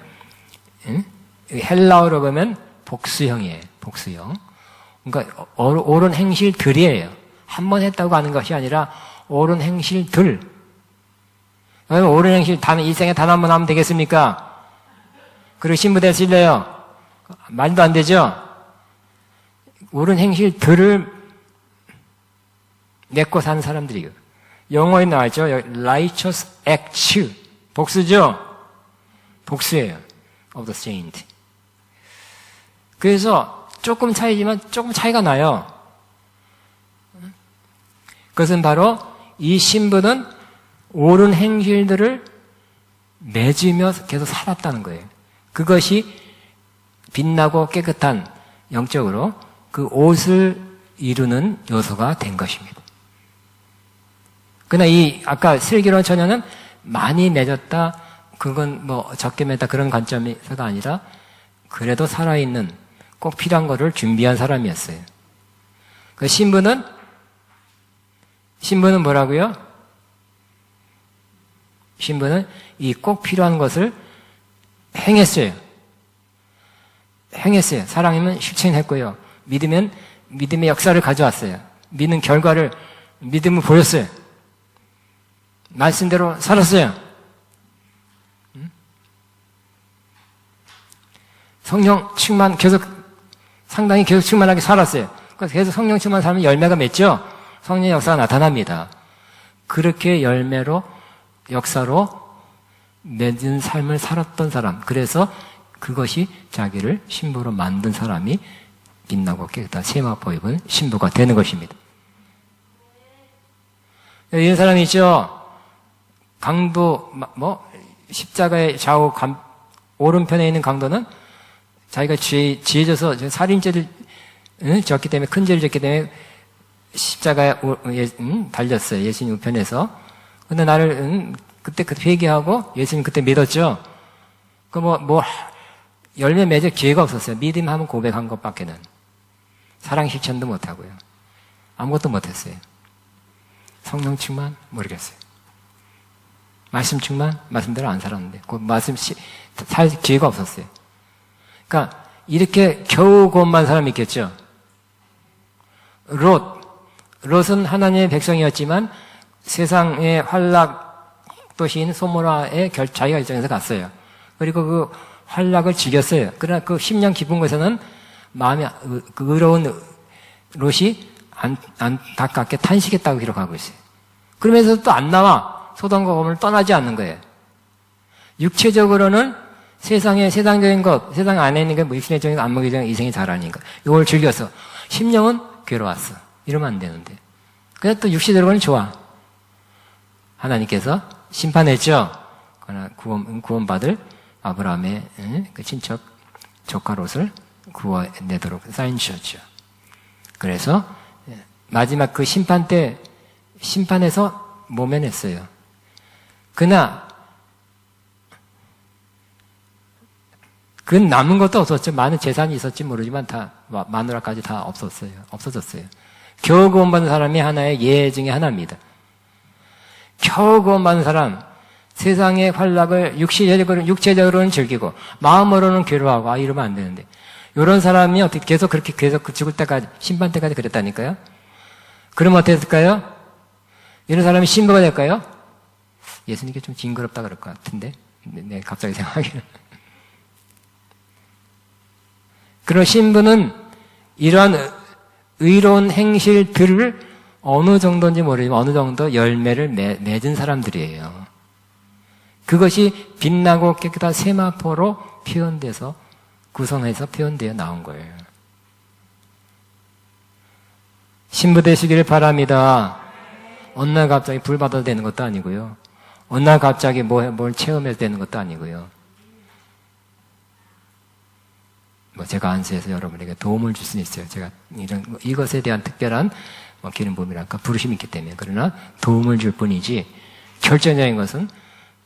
헬라어로 보면 복수형이에요. 복수형. 그러니까 옳은 행실들이에요. 한 번 했다고 하는 것이 아니라 옳은 행실들. 옳은 행실 일생에 단 한 번 하면 되겠습니까? 그리고 신부 되실래요? 말도 안 되죠? 옳은 행실들을 맺고 사는 사람들이에요. 영어에 나왔죠? righteous acts. 복수죠? 복수예요. of the saint. 그래서 조금 차이지만 조금 차이가 나요. 그것은 바로 이 신부는 옳은 행실들을 맺으며 계속 살았다는 거예요. 그것이 빛나고 깨끗한 영적으로 그 옷을 이루는 요소가 된 것입니다. 그러나 아까 슬기로운 처녀는 많이 맺었다, 그건 적게 맺었다 그런 관점에서가 아니라 그래도 살아있는 꼭 필요한 거를 준비한 사람이었어요. 그 신부는 뭐라고요? 신부는 이 꼭 필요한 것을 행했어요. 사랑이면 실천했고요. 믿으면 믿음의 역사를 가져왔어요. 믿는 결과를 믿음을 보였어요. 말씀대로 살았어요. 성령 충만 상당히 계속 충만하게 살았어요. 그래서 계속 성령 충만 살면 열매가 맺죠. 성령의 역사가 나타납니다. 그렇게 역사로 맺은 삶을 살았던 사람. 그래서 그것이 자기를 신부로 만든 사람이 빛나고 깨끗한 세마포 입은 신부가 되는 것입니다. 이런 사람이 있죠. 강도, 십자가의 좌우 오른편에 있는 강도는 자기가 지혜져서 살인죄를 졌기 때문에, 큰 죄를 졌기 때문에 십자가에 달렸어요. 예수님 우편에서. 근데 나를 그때 회개하고 예수님 그때 믿었죠. 열매 맺을 기회가 없었어요. 믿음 하면 고백한 것밖에는. 사랑 실천도 못하고요. 아무것도 못했어요. 성령 충만? 모르겠어요. 말씀 충만? 말씀대로 안 살았는데. 그 말씀 살 기회가 없었어요. 그러니까 이렇게 겨우 구원받은 사람이 있겠죠. 롯은 하나님의 백성이었지만 세상의 환락 도시인 소모라에 자기가 결정해서 갔어요. 그리고 그 환락을 즐겼어요. 그러나 그 10년 깊은 곳에서는 마음이 의로운 롯이 안타깝게 탄식했다고 기록하고 있어요. 그러면서 또 안 나와. 소돔과 고모를 떠나지 않는 거예요. 육체적으로는 세상적인 것, 세상 안에 있는 게 육신적인 것, 안목적인 이생이 잘하니까 이걸 즐겨서 심령은 괴로웠어. 이러면 안 되는데. 그냥 또 육체적으로는 좋아. 하나님께서 심판했죠. 그러나 구원받을 아브라함의 그 친척 조카 롯을 구원내도록 사인 주셨죠. 그래서 마지막 그 심판에서 모면했어요. 그러나 그 남은 것도 없었죠. 많은 재산이 있었지 모르지만 다 마누라까지 다 없어졌어요. 겨우 구원받은 사람이 하나의 예 중에 하나입니다. 겨우 구원받은 사람, 세상의 환락을 육체적으로는 즐기고 마음으로는 괴로워하고 이러면 안 되는데 이런 사람이 어떻게 계속 죽을 때까지 심판 때까지 그랬다니까요. 그러면 어떻게 될까요? 이런 사람이 신부가 될까요? 예수님께 좀 징그럽다 그럴 것 같은데 네, 갑자기 생각하기는. 그런 신부는 이러한 의로운 행실들을 어느 정도인지 모르지만 어느 정도 열매를 맺은 사람들이에요. 그것이 빛나고 깨끗한 세마포로 표현돼서 구성해서 표현되어 나온 거예요. 신부 되시기를 바랍니다. 어느 날 갑자기 불 받아도 되는 것도 아니고요. 어느 날 갑자기 뭘 체험해도 되는 것도 아니고요. 제가 안수해서 여러분에게 도움을 줄 수는 있어요. 제가 이것에 대한 특별한 기름 부음이랄까 부르심이 있기 때문에. 그러나 도움을 줄 뿐이지 결정적인 것은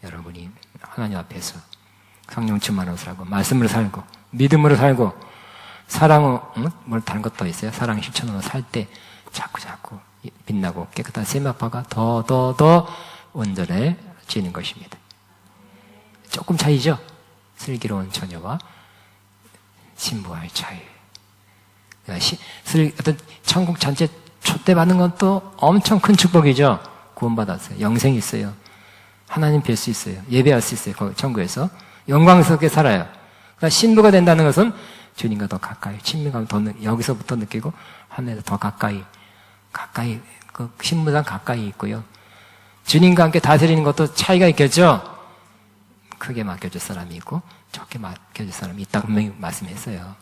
여러분이 하나님 앞에서 성령 충만으로 살고 말씀으로 살고 믿음으로 살고 사랑으로 뭘 다른 것도 있어요. 사랑 실천으로 살 때 자꾸 빛나고 깨끗한 세마파가 더 온전해지는 것입니다. 조금 차이죠. 슬기로운 처녀와 신부와의 차이. 어떤 천국 전체 촛대받는 건 또 엄청 큰 축복이죠. 구원받았어요. 영생이 있어요. 하나님 뵐 수 있어요. 예배할 수 있어요. 거기 천국에서 영광스럽게 살아요. 그러니까 신부가 된다는 것은 주님과 더 가까이, 친밀감을 더 여기서부터 느끼고 하늘에서 더 가까이 그 신부랑 가까이 있고요. 주님과 함께 다스리는 것도 차이가 있겠죠. 크게 맡겨줄 사람이 있고 적게 맡겨줄 사람이 있다고 분명히 말씀했어요.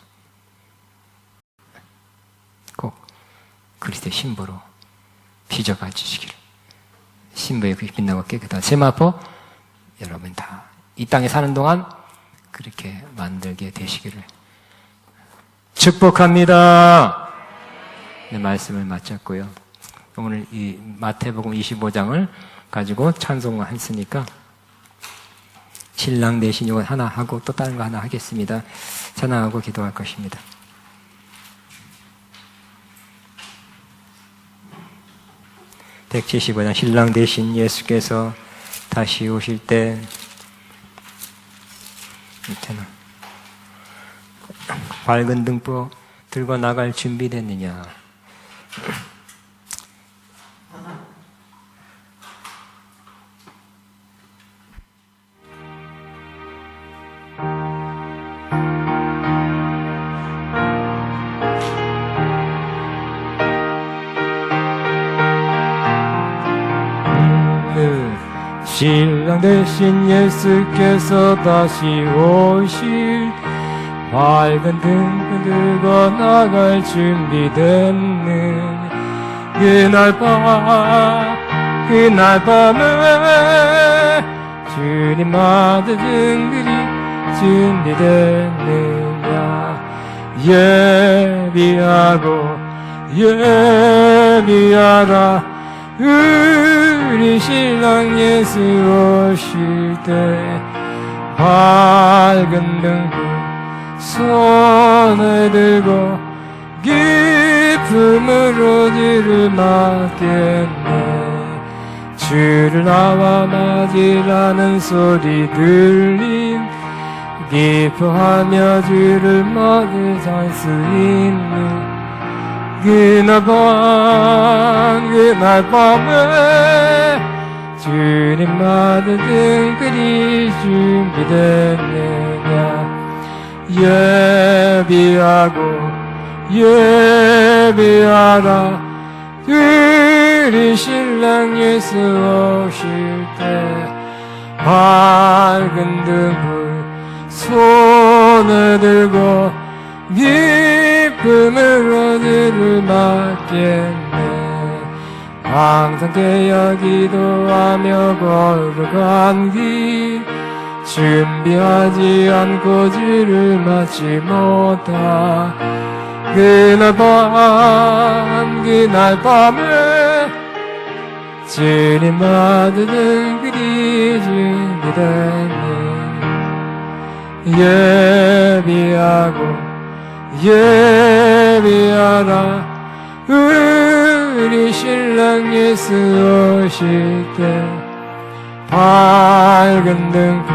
꼭 그리스도의 신부로 빚어가 주시기를. 신부의 그 빛나고 깨끗한 세마포 여러분 다 이 땅에 사는 동안 그렇게 만들게 되시기를 축복합니다. 네, 말씀을 마쳤고요. 오늘 이 마태복음 25장을 가지고 찬송을 했으니까 신랑 대신 이거 하나 하고 또 다른 거 하나 하겠습니다. 찬양하고 기도할 것입니다. (175장) 신랑 대신 예수께서 다시 오실 때 밑에는 밝은 등불 들고 나갈 준비됐느냐. 신랑 대신 예수께서 다시 오실 밝은 등불 들고 나갈 준비됐는 그날 밤에 주님 아들들이 준비됐느냐. 예비하라 우리 신랑 예수 오실 때 밝은 등불 손을 들고 기쁨으로 주를 맞겠네. 주를 나와 맞으라는 소리 들림 기뻐하며 주를 맞을 수 있는 그날 밤에 주님 아들 등불이 준비됐느냐. 예비하라 우리 신랑 예수 오실 때 밝은 등불 손을 들고 기쁨으로 주를 맞겠네. 항상 깨어 기도하며 걸어간 길 준비하지 않고 주를 맞지 못하 그날 밤에 주님 아들 등불이 준비되네. 예비하라 우리 신랑 예수 오실 때 밝은 등불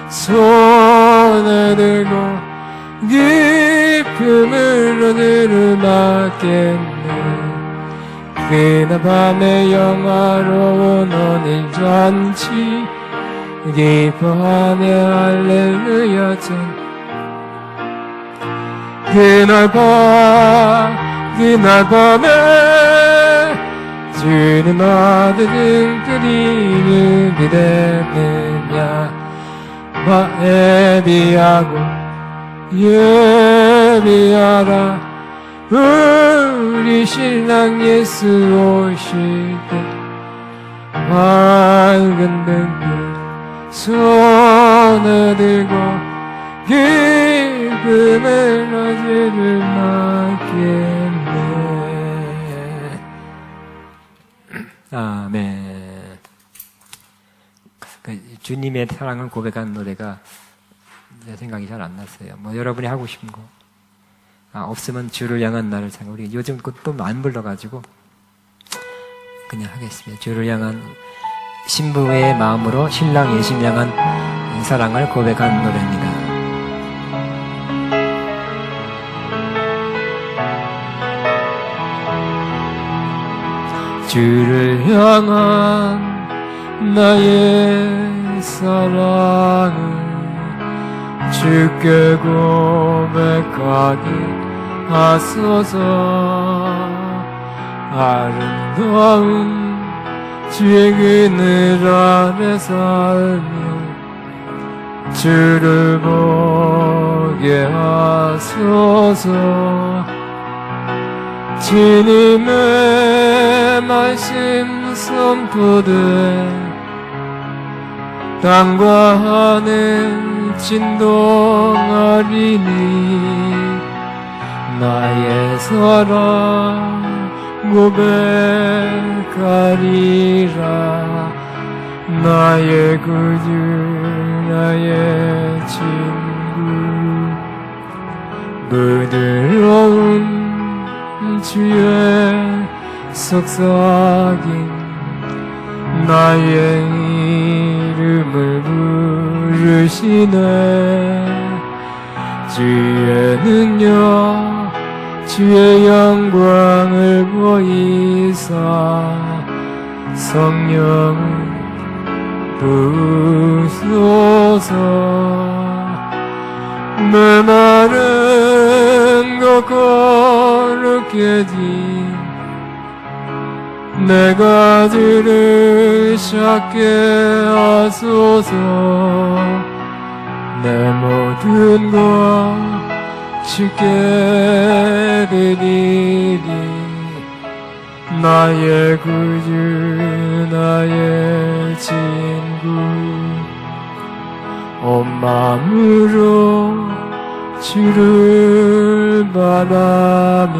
손을 들고 기쁨으로 주를 맞겠네. 그날 밤에 영화로운 오늘 잔치 기뻐하며 할렐루야 전 그날 밤에 주님 아들 등불이 준비되느냐. 예비하고 예비하라 우리 신랑 예수 오실 때 밝은 등불 손에 들고 기쁨의 라제를 맞겠네. 아멘. 주님의 사랑을 고백하는 노래가 제 생각이 잘 안 났어요. 뭐 여러분이 하고 싶은 거 없으면 주를 향한 나를 생각. 우리 요즘 것도 안 불러가지고 그냥 하겠습니다. 주를 향한 신부의 마음으로 신랑 예수를 향한 사랑을 고백하는 노래입니다. 주를 향한 나의 사랑을 주께 고백하게 하소서. 아름다운 주의 그늘 아래 살며 주를 보게 하소서. 주님의 말씀 선포돼 땅과 하늘 진동하리니 나의 사랑 고백하리라. 나의 구주 나의 친구 부드러운 주의 속삭임 나의 이름을 부르시네. 주의 능력 주의 영광을 보이사 성령을 부으소서. 메마른 것 거룩해진 내가 주를 찾게 하소서. 내 모든 것 주께 드리리. 나의 구주 나의 친구 온 마음으로 주를 바라며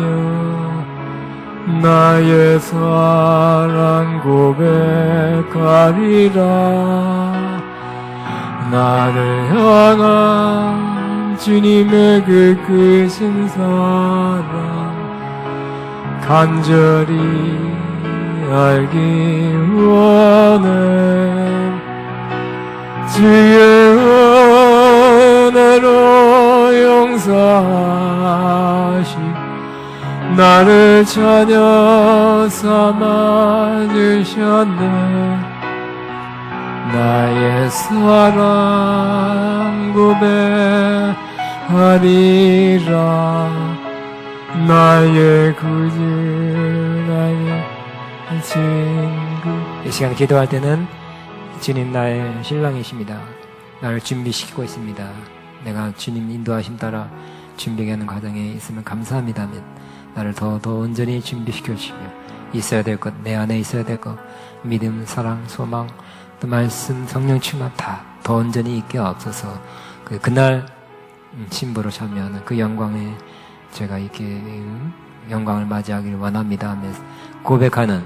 나의 사랑 고백하리라. 나를 향한 주님의 그 크신 사랑 간절히 알기 원해. 주의 은혜로 용서하시 나를 찾아 삼아주셨네. 나의 사랑 고백하리라. 나의 구주 나의 친구. 이 시간 기도할 때는 주님 나의 신랑이십니다. 나를 준비시키고 있습니다. 내가 주님 인도하심 따라 준비하는 과정에 있으면 감사합니다. 나를 더 온전히 준비시켜 주시며 있어야 될 것, 내 안에 있어야 될 것, 믿음, 사랑, 소망, 또 말씀, 성령 충만 다 더 온전히 있게 없어서 그날 신부로 참여하는 그 영광에 제가 이렇게 영광을 맞이하기를 원합니다 하면서 고백하는,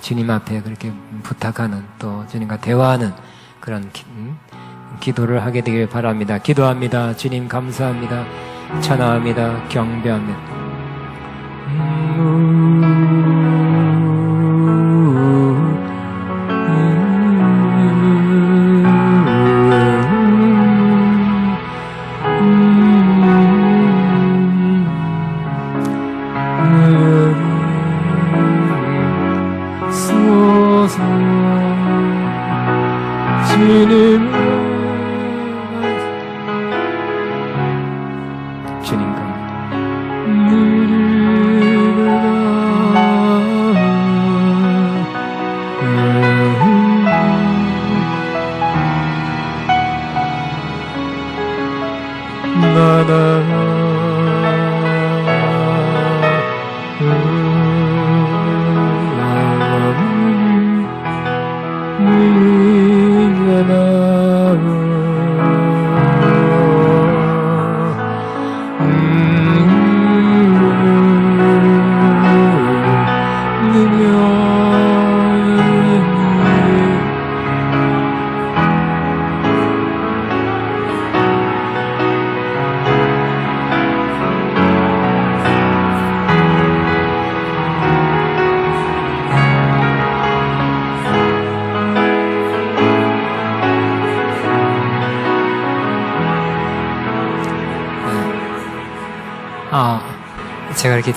주님 앞에 그렇게 부탁하는, 또 주님과 대화하는 그런 기도를 하게 되길 바랍니다. 기도합니다. 주님 감사합니다. 찬양합니다. 경배합니다. 주님과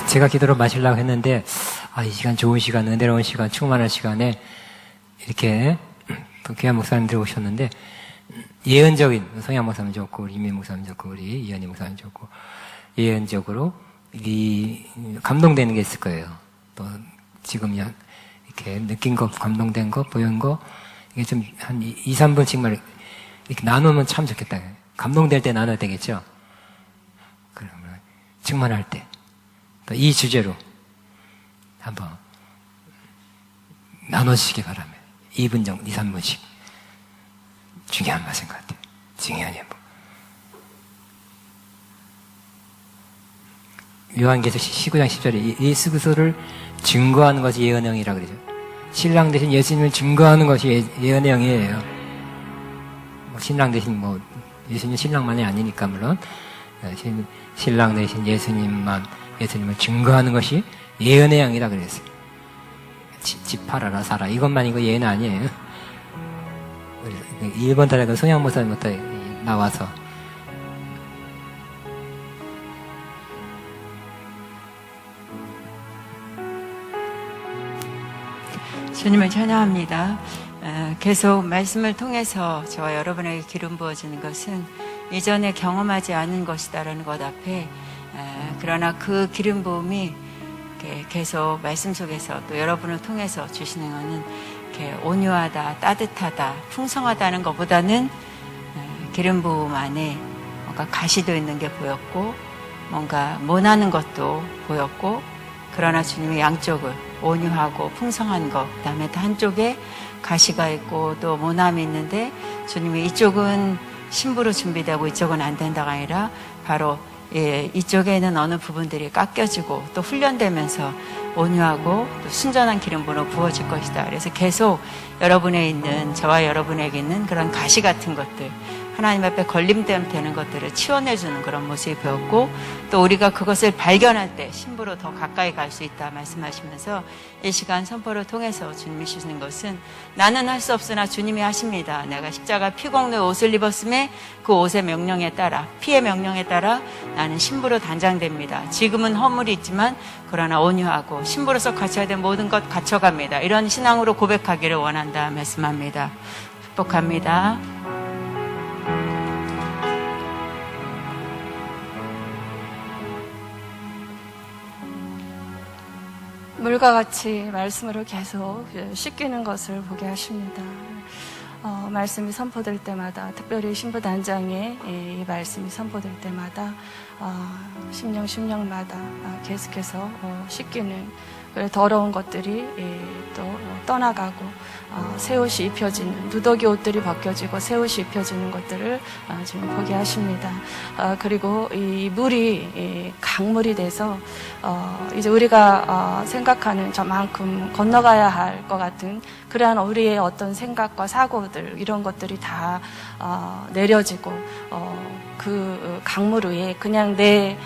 제가 기도를 마치려고 했는데, 이 시간 좋은 시간, 은혜로운 시간, 충만한 시간에 이렇게 또 귀한 목사님들 오셨는데, 예언적인, 성향 목사님 좋고, 우리 이민 목사님 좋고, 우리 이현희 목사님 좋고, 예언적으로 감동되는 게 있을 거예요. 또 지금 이렇게 느낀 거, 감동된 거, 보인 거, 이게 좀 한 2, 3분씩만 이렇게 나누면 참 좋겠다. 감동될 때 나눠야 되겠죠? 그러면 충만할 때. 또 이 주제로 한번 나눠주시기 바랍니다. 2분 정도, 2, 3분씩. 중요한 말씀 같아요. 중요한 예보. 요한계시록 19장 10절에 예수그리스도를 증거하는 것이 예언의 영이라 그러죠. 신랑 대신 예수님을 증거하는 것이 예언의 영이에요. 신랑 대신 예수님 신랑만이 아니니까 물론 신랑 대신 예수님을 증거하는 것이 예언의 영이라 그랬어요. 집 팔아라 사라 이것만 이거 예언 아니에요. 1번 달에 그 성향 목사님부터 나와서 주님을 찬양합니다. 계속 말씀을 통해서 저와 여러분에게 기름 부어지는 것은 이전에 경험하지 않은 것이다라는 것 앞에 그러나 그 기름 부음이 계속 말씀 속에서 또 여러분을 통해서 주시는 것은 온유하다, 따뜻하다, 풍성하다는 것보다는 기름 부음 안에 뭔가 가시도 있는 게 보였고 뭔가 모나는 것도 보였고 그러나 주님이 양쪽을 온유하고 풍성한 것 그다음에 또 한쪽에 가시가 있고 또 모남이 있는데 주님이 이쪽은 신부로 준비되고 이쪽은 안 된다가 아니라 바로 이쪽에는 어느 부분들이 깎여지고 또 훈련되면서 온유하고 또 순전한 기름으로 부어질 것이다. 그래서 계속 여러분에 있는 저와 여러분에게 있는 그런 가시 같은 것들 하나님 앞에 걸림되는 것들을 치워내주는 그런 모습이 보였고 또 우리가 그것을 발견할 때 신부로 더 가까이 갈 수 있다 말씀하시면서 이 시간 선포를 통해서 주님이 주시는 것은 나는 할 수 없으나 주님이 하십니다. 내가 십자가 피공로의 옷을 입었음에 그 옷의 명령에 따라 피의 명령에 따라 나는 신부로 단장됩니다. 지금은 허물이 있지만 그러나 온유하고 신부로서 갖춰야 될 모든 것 갖춰갑니다. 이런 신앙으로 고백하기를 원한다 말씀합니다. 축복합니다. 물과 같이 말씀으로 계속 씻기는 것을 보게 하십니다. 말씀이 선포될 때마다 특별히 신부단장에 이 말씀이 선포될 때마다 심령마다 계속해서 씻기는 더러운 것들이 또 떠나가고 새 옷이 입혀지는 누더기 옷들이 벗겨지고 새 옷이 입혀지는 것들을 지금 보게 하십니다. 그리고 이 물이 강물이 돼서 이제 우리가 생각하는 저만큼 건너가야 할 것 같은 그러한 우리의 어떤 생각과 사고들 이런 것들이 다 내려지고 그 강물 위에 그냥 내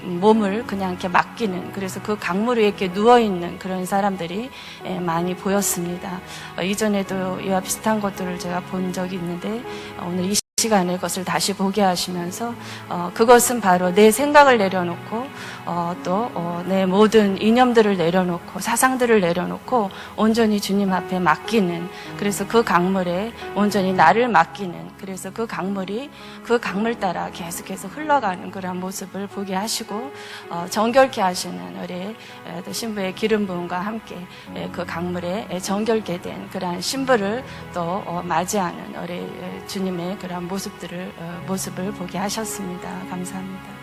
몸을 그냥 이렇게 맡기는 그래서 그 강물 위에 이렇게 누워있는 그런 사람들이 많이 보였습니다. 이전에도 이와 비슷한 것들을 제가 본 적이 있는데 오늘 이 시간에 그것을 다시 보게 하시면서 그것은 바로 내 생각을 내려놓고 또 내 모든 이념들을 내려놓고 사상들을 내려놓고 온전히 주님 앞에 맡기는 그래서 그 강물에 온전히 나를 맡기는 그래서 그 강물이 그 강물 따라 계속해서 흘러가는 그런 모습을 보게 하시고 정결케 하시는 우리 신부의 기름 부음과 함께 그 강물에 정결케 된 그러한 신부를 또 맞이하는 우리 주님의 그런 모습을 보게 하셨습니다. 감사합니다.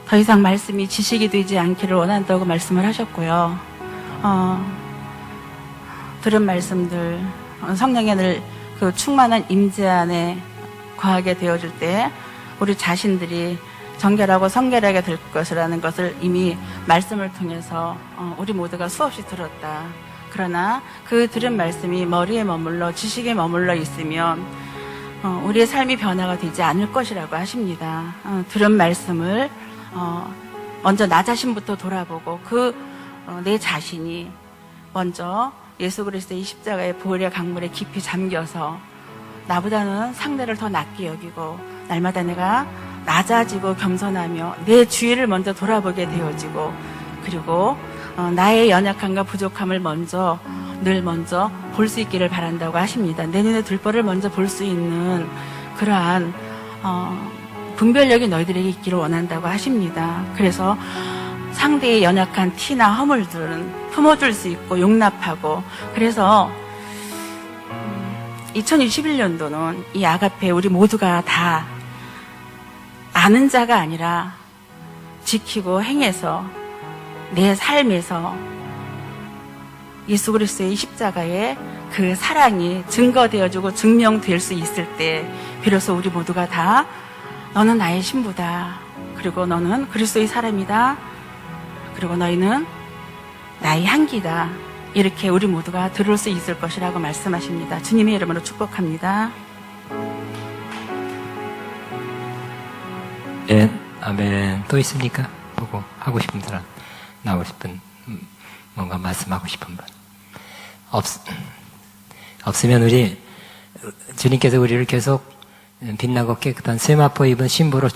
더 이상 말씀이 지식이 되지 않기를 원한다고 말씀을 하셨고요. 들은 말씀들 성령의 늘 그 충만한 임재 안에 거하게 되어줄 때 우리 자신들이 정결하고 성결하게 될 것이라는 것을 이미 말씀을 통해서 우리 모두가 수없이 들었다. 그러나 그 들은 말씀이 머리에 머물러 지식에 머물러 있으면 우리의 삶이 변화가 되지 않을 것이라고 하십니다. 들은 말씀을 먼저 나 자신부터 돌아보고 내 자신이 먼저 예수 그리스도의 십자가의 보혈의 강물에 깊이 잠겨서 나보다는 상대를 더 낮게 여기고 날마다 내가 낮아지고 겸손하며 내 주위를 먼저 돌아보게 되어지고 그리고 나의 연약함과 부족함을 늘 먼저 볼 수 있기를 바란다고 하십니다. 내 눈에 들보를 먼저 볼 수 있는 그러한 분별력이 너희들에게 있기를 원한다고 하십니다. 그래서 상대의 연약한 티나 허물들은 품어줄 수 있고 용납하고 그래서 2021년도는 이 아가페 우리 모두가 다 아는 자가 아니라 지키고 행해서 내 삶에서 예수 그리스도의 십자가의 그 사랑이 증거되어지고 증명될 수 있을 때 비로소 우리 모두가 다 너는 나의 신부다. 그리고 너는 그리스도의 사람이다. 그리고 너희는 나의 향기다. 이렇게 우리 모두가 들을 수 있을 것이라고 말씀하십니다. 주님의 이름으로 축복합니다. 네, 아멘. 또 있습니까? 보고 하고 싶은 사람, 나오고 싶은, 뭔가 말씀하고 싶은 분. 없으면 주님께서 우리를 계속 빛나고 깨끗한 세마포 입은 신부로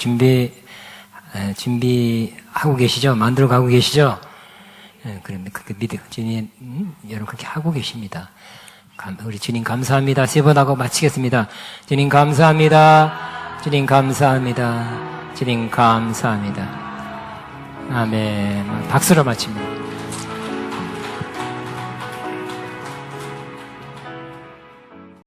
준비하고 계시죠? 만들어 가고 계시죠? 그런데 주님, 여러분 그렇게 하고 계십니다. 우리 주님 감사합니다. 세 번 하고 마치겠습니다. 주님 감사합니다. 주님 감사합니다. 주님 감사합니다. 아멘. 박수로 마칩니다.